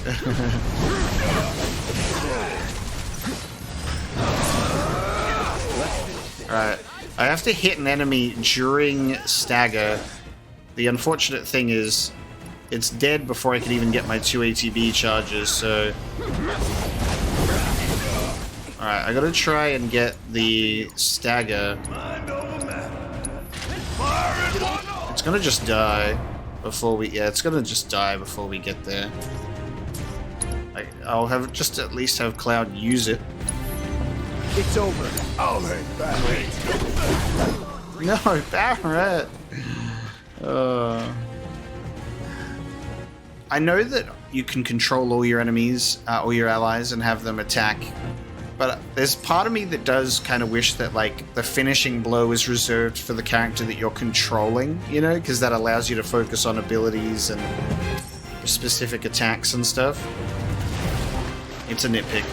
Alright. I have to hit an enemy during stagger. The unfortunate thing is, it's dead before I can even get my 2 ATB charges, so... Alright, I gotta try and get the stagger. It's gonna just die before we... Yeah, it's gonna just die before we get there. I'll have just at least have Cloud use it. It's over. I'll hang back. No, Barrett! I know that you can control all your enemies, all your allies, and have them attack. But there's part of me that does kind of wish that, like, the finishing blow is reserved for the character that you're controlling, you know? Because that allows you to focus on abilities and specific attacks and stuff. It's a nitpick.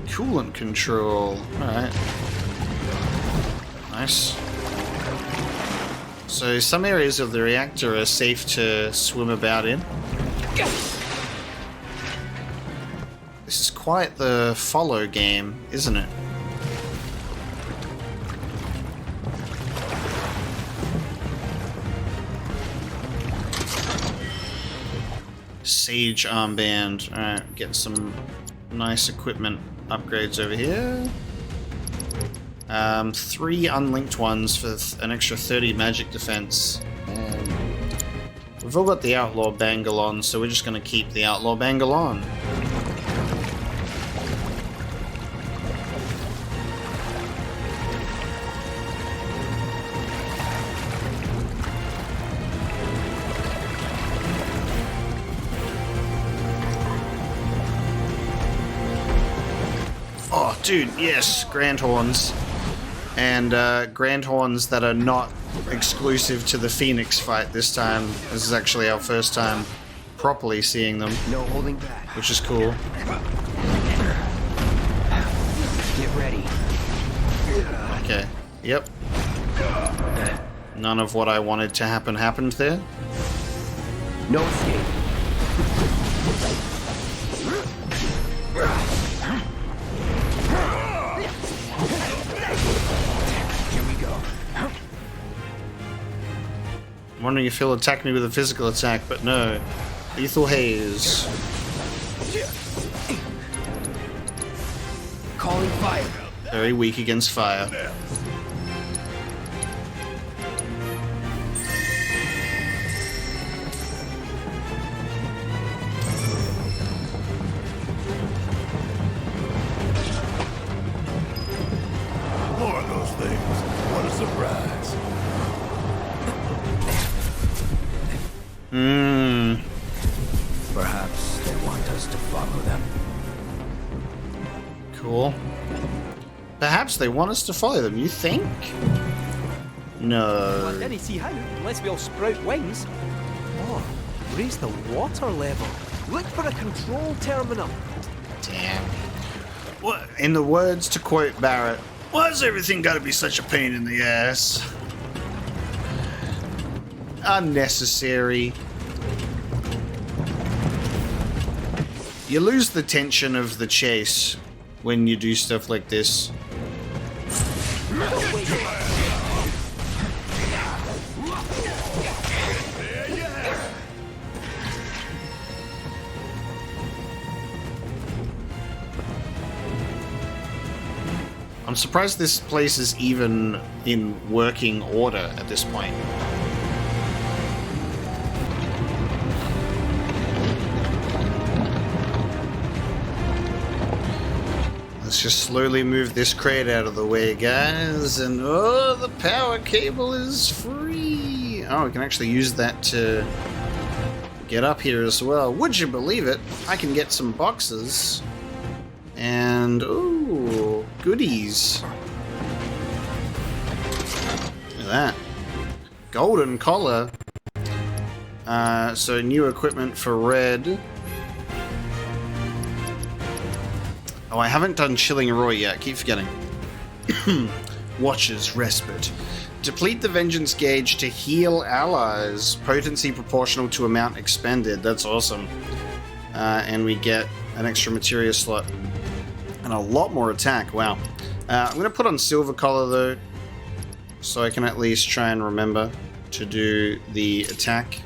Coolant control. Alright. Nice. So some areas of the reactor are safe to swim about in. This is quite the follow game, isn't it? Sage armband. Alright, get some nice equipment upgrades over here. 3 unlinked ones for an extra 30 magic defense. And we've all got the outlaw bangle on, so we're just going to keep the outlaw bangle on. Dude, yes, Grand Horns. And Grand Horns that are not exclusive to the Phoenix fight this time. This is actually our first time properly seeing them. No holding back. Which is cool. Get ready. Okay. Yep. None of what I wanted to happen happened there. No escape. Here we go. I'm wondering if he'll attack me with a physical attack, but no. Lethal Haze. Calling fire. Very weak against fire. More of those things. What a surprise. Perhaps they want us to follow them. Cool. Perhaps they want us to follow them, you think? Well, I No. didn't see how, unless we all sprout wings. Oh, raise the water level. Look for a control terminal. Damn. What? In the words to quote Barrett, why's everything gotta be such a pain in the ass? Unnecessary. You lose the tension of the chase when you do stuff like this. I'm surprised this place is even in working order at this point. Let's just slowly move this crate out of the way, guys. And oh, the power cable is free. Oh, we can actually use that to get up here as well. Would you believe it? I can get some boxes. And, ooh, goodies. Look at that. Golden collar. So new equipment for Red. Oh, I haven't done Chilling Roy yet. Keep forgetting. Watcher's Respite. Deplete the Vengeance gauge to heal allies. Potency proportional to amount expended. That's awesome. And we get an extra materia slot. And a lot more attack. Wow. I'm going to put on Silver Collar, though. So I can at least try and remember to do the attack.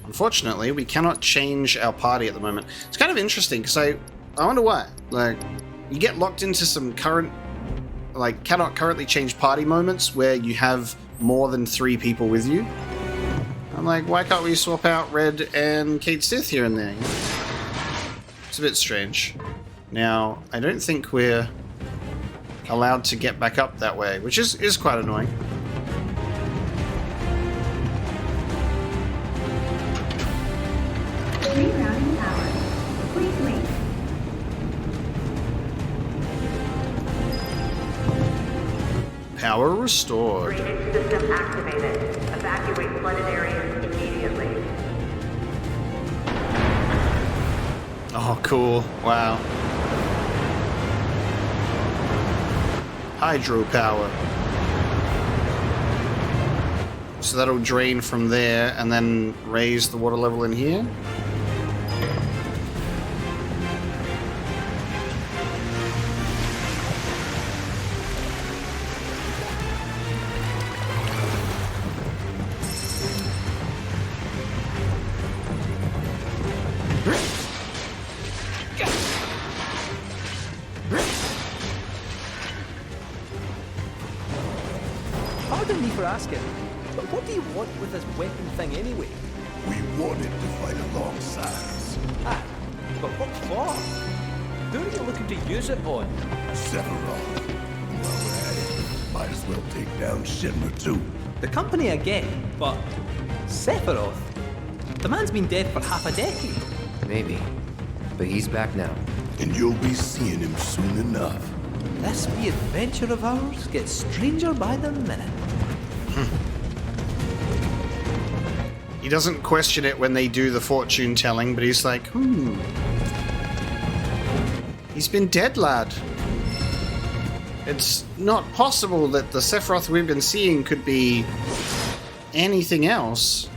Unfortunately, we cannot change our party at the moment. It's kind of interesting, because I wonder why. Like, you get locked into some cannot currently change party moments where you have more than 3 people with you. I'm like, why can't we swap out Red and Kate Sith here and there? It's a bit strange. Now, I don't think we're allowed to get back up that way, which is quite annoying. Rerouting power. Please wait. Power restored. Drainage system activated. Evacuate flooded areas immediately. Oh, cool. Wow. Hydropower. So that'll drain from there and then raise the water level in here. Pardon me for asking, but what do you want with this weapon thing anyway? We wanted to fight alongside us. Ah, but what for? Who are you looking to use it on? Sephiroth. While we're at it, might as well take down Schindler too. The company again, but Sephiroth? The man's been dead for half a decade. Maybe. But he's back now. and you'll be seeing him soon enough. This wee adventure of ours gets stranger by the minute. He doesn't question it when they do the fortune telling, but he's like, he's been dead, lad. It's not possible that the Sephiroth we've been seeing could be anything else.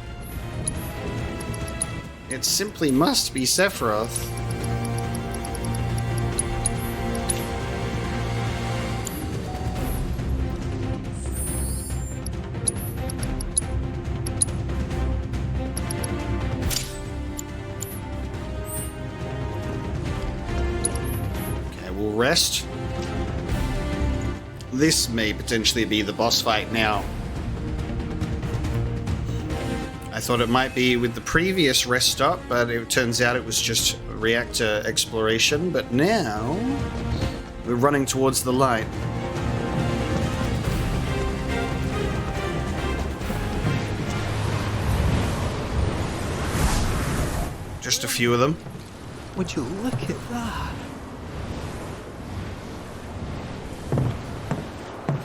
It simply must be Sephiroth. Okay, we'll rest. This may potentially be the boss fight now. I thought it might be with the previous rest stop, but it turns out it was just reactor exploration. But now we're running towards the light. Just a few of them. Would you look at that?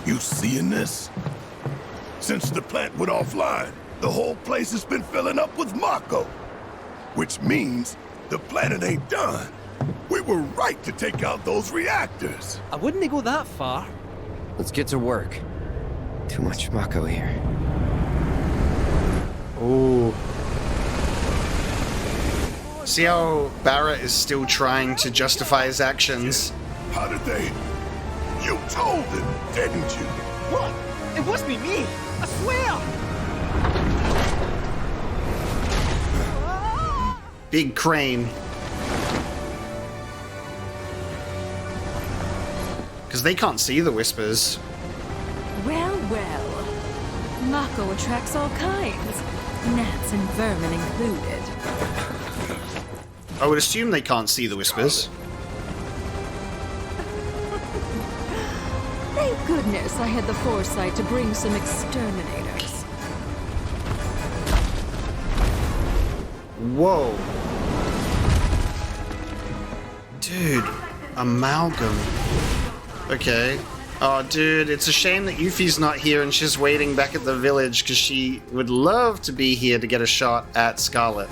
You seeing this? Since the plant went offline, the whole place has been filling up with Mako. Which means the planet ain't done. We were right to take out those reactors. I wouldn't go that far. Let's get to work. Too much Mako here. Ooh. See how Barrett is still trying to justify his actions? How did they... You told them, didn't you? What? It wasn't me! I swear! Big crane. Because they can't see the whispers. Well, well. Mako attracts all kinds. Gnats and vermin included. I would assume they can't see the whispers. Thank goodness I had the foresight to bring some exterminators. Whoa. Dude, amalgam. Okay. Oh, dude, it's a shame that Yuffie's not here and she's waiting back at the village because she would love to be here to get a shot at Scarlet.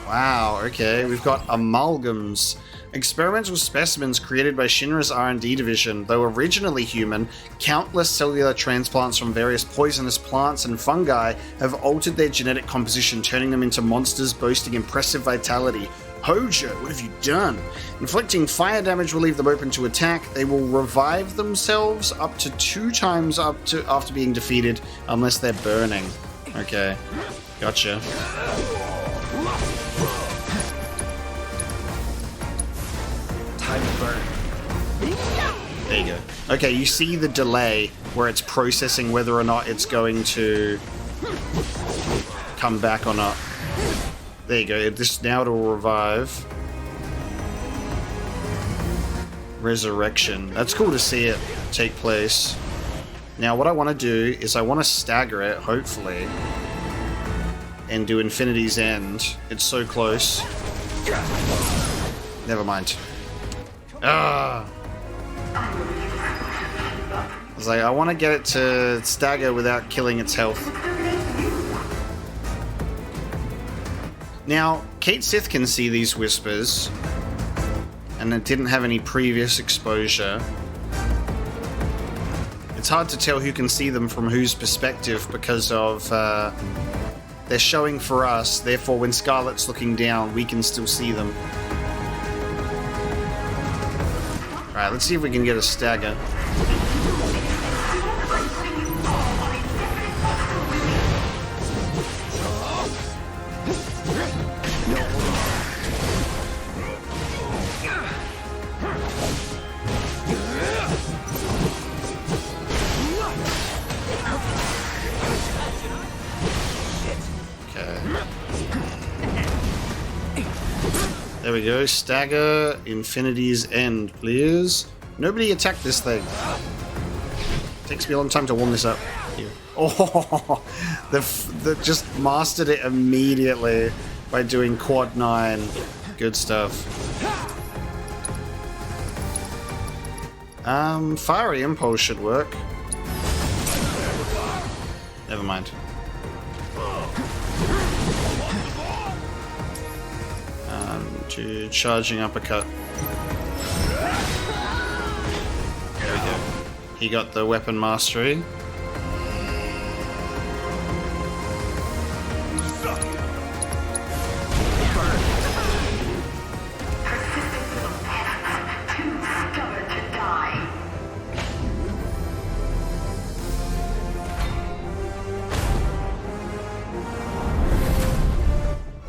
Wow, okay, we've got amalgams. Experimental specimens created by Shinra's R&D division. Though originally human, countless cellular transplants from various poisonous plants and fungi have altered their genetic composition, turning them into monsters boasting impressive vitality. Hojo, what have you done? Inflicting fire damage will leave them open to attack. They will revive themselves up to 2 times after being defeated, unless they're burning. Okay, gotcha. Time to burn. There you go. Okay, you see the delay where it's processing whether or not it's going to come back or not. There you go. This now it'll revive. Resurrection. That's cool to see it take place. Now what I want to do is I want to stagger it, hopefully, and do Infinity's End. It's so close. Never mind. Ah! I was like, I want to get it to stagger without killing its health. Now, Kate Sith can see these whispers, and it didn't have any previous exposure. It's hard to tell who can see them from whose perspective because of they're showing for us, therefore when Scarlet's looking down, we can still see them. Alright, let's see if we can get a stagger. There we go. Stagger Infinity's End, please. Nobody attack this thing. Takes me a long time to warm this up. Here. Oh, they just mastered it immediately by doing quad 9. Good stuff. Fiery Impulse should work. Never mind. To charging uppercut. There we go. He got the weapon mastery.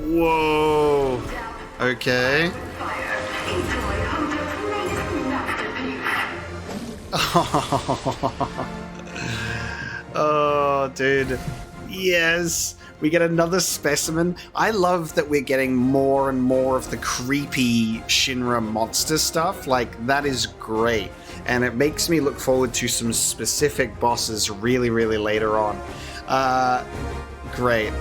Whoa. Okay. Oh, dude. Yes. We get another specimen. I love that we're getting more and more of the creepy Shinra monster stuff. Like, that is great. And it makes me look forward to some specific bosses really, really later on. Great.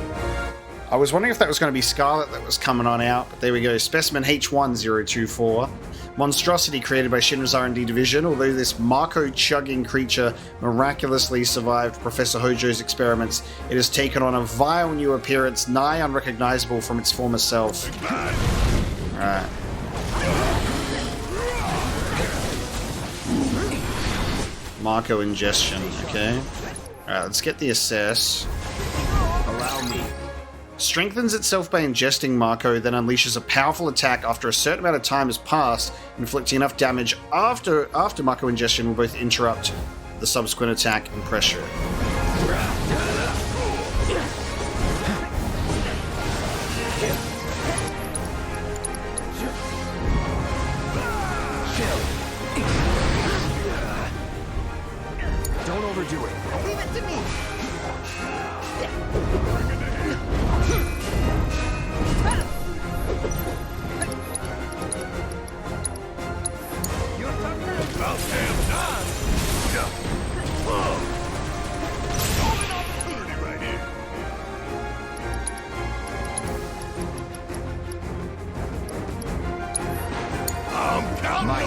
I was wondering if that was going to be Scarlet that was coming on out, but there we go. Specimen H1024. Monstrosity created by Shinra's R&D division. Although this Marco-chugging creature miraculously survived Professor Hojo's experiments, it has taken on a vile new appearance, nigh unrecognizable from its former self. Alright. Marco ingestion, okay. Alright, let's get the assess. Allow me. Strengthens itself by ingesting Marco, then unleashes a powerful attack after a certain amount of time has passed, inflicting enough damage after Marco ingestion will both interrupt the subsequent attack and pressure. Don't overdo it. Leave it to me. About damn time! Whoa! Golden opportunity right here! I'm counting on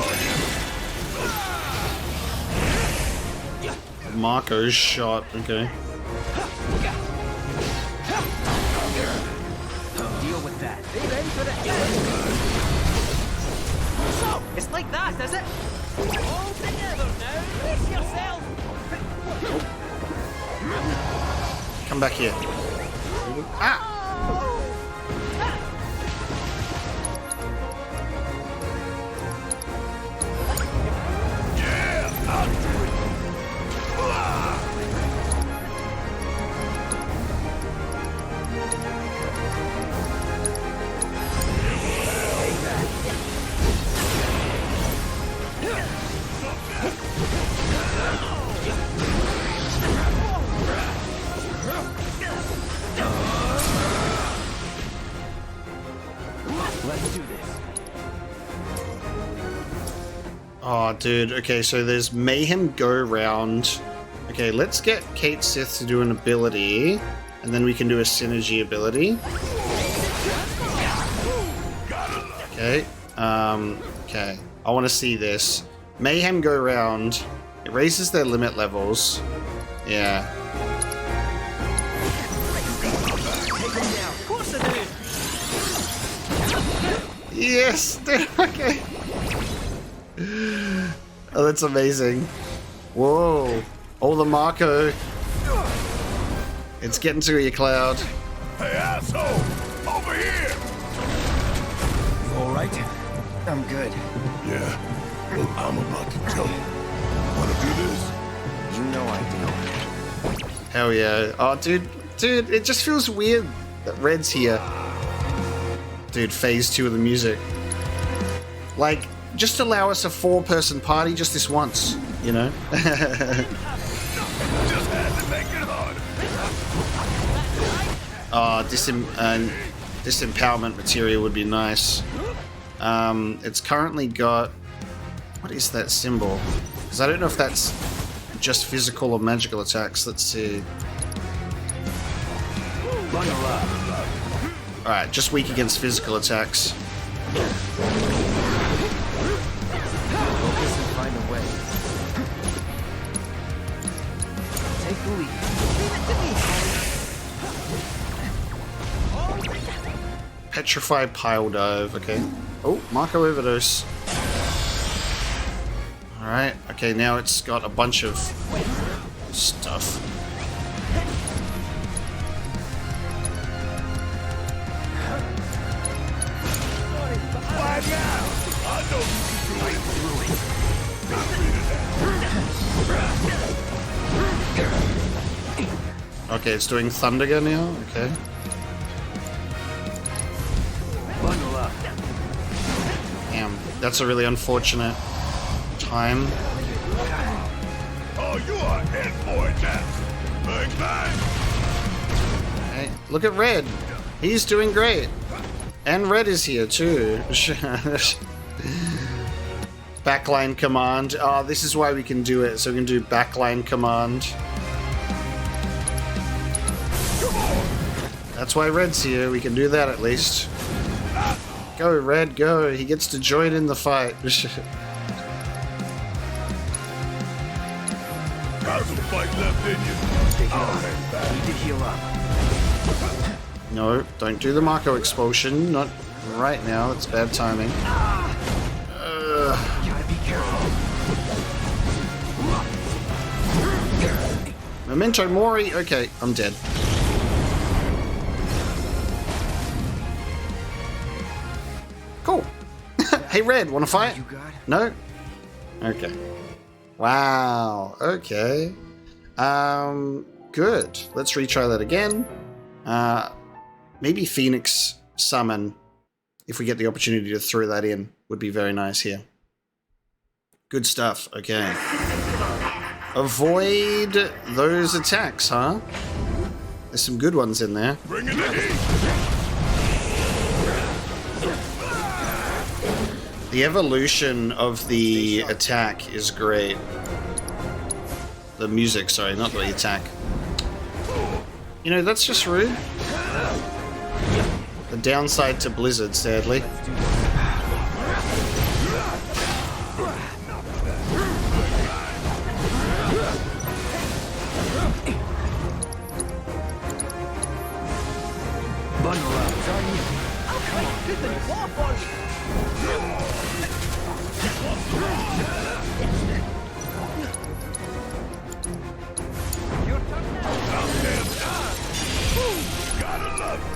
you! Marco's shot, okay. Deal with that. Be ready for the So, it's like that, is it? All together now. Brace yourself. Come back here. Ah! Yeah, I'll do it! Let's do this. Oh, dude. Okay, so there's Mayhem Go Round. Okay, let's get Kate Sith to do an ability, and then we can do a synergy ability. Okay. Okay. I want to see this. Mayhem Go Round. It raises their limit levels. Yeah. Yes! Okay. Oh, that's amazing. Whoa. Oh, the Marco. It's getting to you, Cloud. Hey, asshole! Over here! You alright? I'm good. Yeah. Well, I'm about to jump. Wanna do this? You know I do. Hell yeah. Oh, dude, it just feels weird that Red's here. Dude, phase 2 of the music. Like, just allow us a 4-person party just this once, you know? Just had to make it hard. Oh, disempowerment material would be nice. It's currently got... What is that symbol? Because I don't know if that's just physical or magical attacks. Let's see. Alright, just weak against physical attacks. Focus and find a way. Take the lead. Leave it to me. Petrify pile dive. Okay. Oh, Marco overdose. All right. Okay, now it's got a bunch of stuff. Okay, it's doing Thunderga now. Okay. Bundle up. Damn, that's a really unfortunate time. Oh, you are in for it now. Bang, bang. Okay, look at Red. He's doing great. And Red is here too. Backline command. Oh, this is why we can do it. So we can do backline command. That's why Red's here. We can do that at least. Go, Red, go. He gets to join in the fight. Got some fight left in you. Take it on. Need to heal up. No, don't do the Marco expulsion. Not right now. It's bad timing. Gotta be careful. Memento Mori. Okay, I'm dead. Cool. Hey, Red, want to fight? You got it? No? Okay. Wow. Okay. Good. Let's retry that again. Maybe Phoenix Summon, if we get the opportunity to throw that in, would be very nice here. Good stuff. Okay. Avoid those attacks, huh? There's some good ones in there. Bring in the heat. The evolution of the attack is great. The music, sorry, not the attack. You know, that's just rude. The downside to Blizzard, sadly. Bundle up. It's on you. Gotta love it.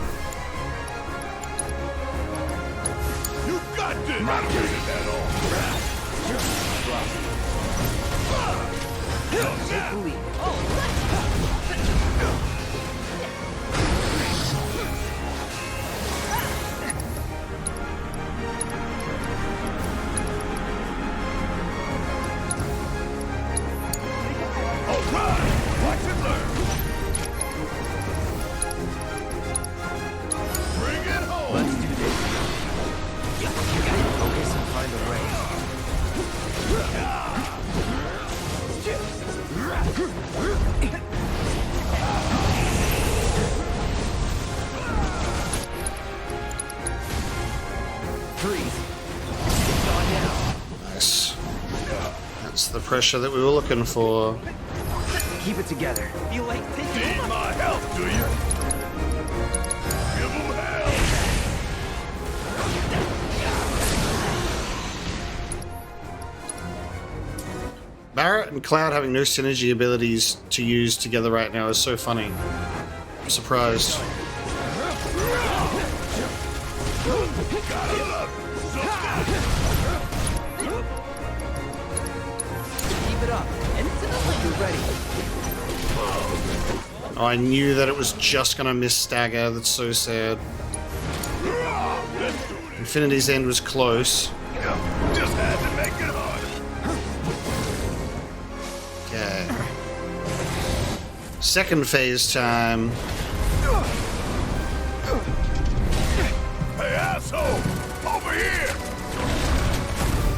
You got this. Not rated at all. Take the lead. All right. Watch and learn. Bring it home. Let's do this. Focus and find a way. Freeze. It's on now. Nice. That's the pressure that we were looking for. Keep it together. You like taking Need my help, do you? Give 'em hell. Barret and Cloud having no synergy abilities to use together right now is so funny. I'm surprised. Gotta love it. Keep it up. Into the lane. You're ready. Oh, I knew that it was just gonna miss stagger. That's so sad. Infinity's End was close. Just had to make it hard. Okay. Second phase time. Hey, asshole! Over here!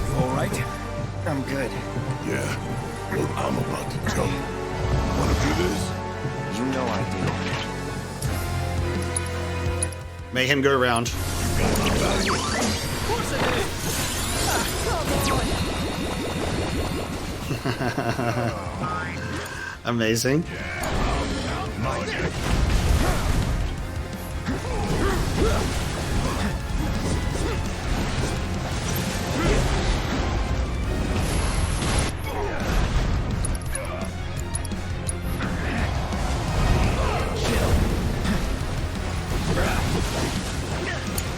You all right? I'm good. Yeah. Well, I'm about to jump. Wanna do this? You know I do. Make him go round. Amazing.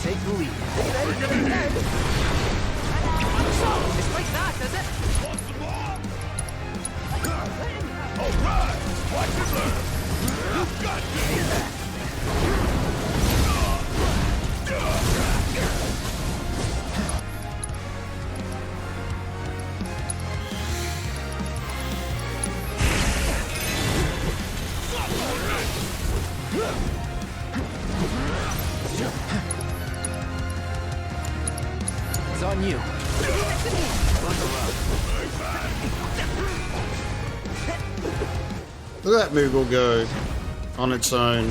Take the lead. It's like that, does it? Alright! Watch and learn! You got this! It's on you. Look at that Moogle go on its own.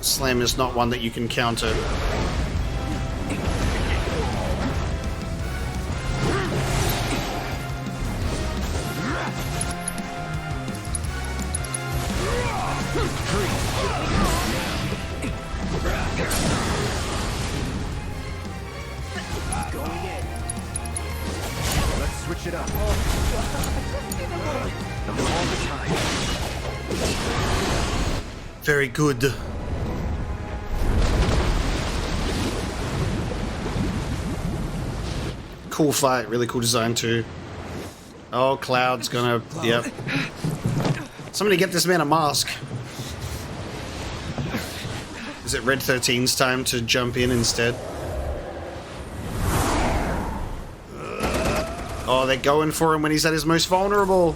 Slam is not one that you can counter. Let's switch it up. All the time. Very good. Cool fight, really cool design too. Oh, Cloud's gonna, yep. Somebody get this man a mask. Is it Red 13's time to jump in instead? Oh, they're going for him when he's at his most vulnerable.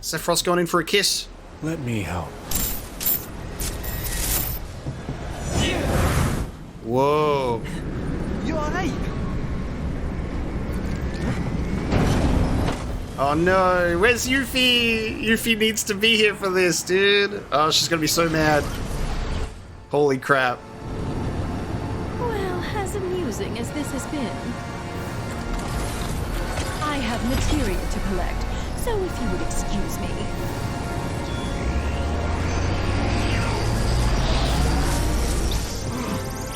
Sephiroth's going in for a kiss. Let me help. Whoa. You alright? Oh no, where's Yuffie? Yuffie needs to be here for this, dude. Oh, she's gonna be so mad. Holy crap. Well, as amusing as this has been, I have materia to collect, so if you would excuse me.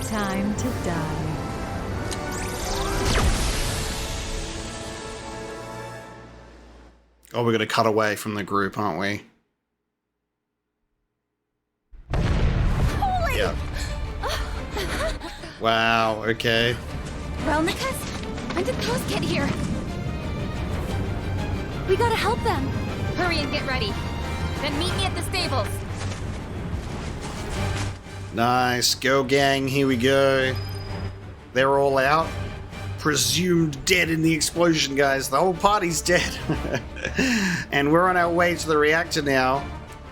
Time to die. Oh, we're gonna cut away from the group, aren't we? Holy! Yeah. Wow, okay. Relnicus? When did those get here? We gotta help them. Hurry and get ready. Then meet me at the stables. Nice. Go gang, here we go. They're all out. Presumed dead in the explosion, guys. The whole party's dead. And we're on our way to the reactor now.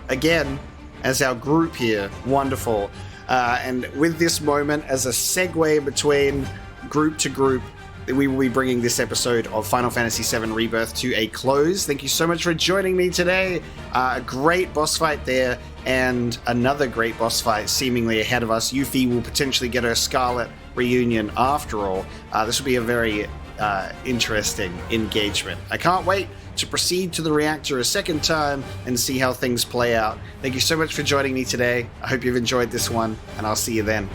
Again, as our group here. Wonderful. And with this moment as a segue between group to group, we will be bringing this episode of Final Fantasy VII Rebirth to a close. Thank you so much for joining me today. A great boss fight there, and another great boss fight seemingly ahead of us. Yuffie will potentially get her Scarlet reunion after all. This will be a very interesting engagement. I can't wait to proceed to the reactor a second time and see how things play out. Thank you so much for joining me today. I hope you've enjoyed this one, and I'll see you then.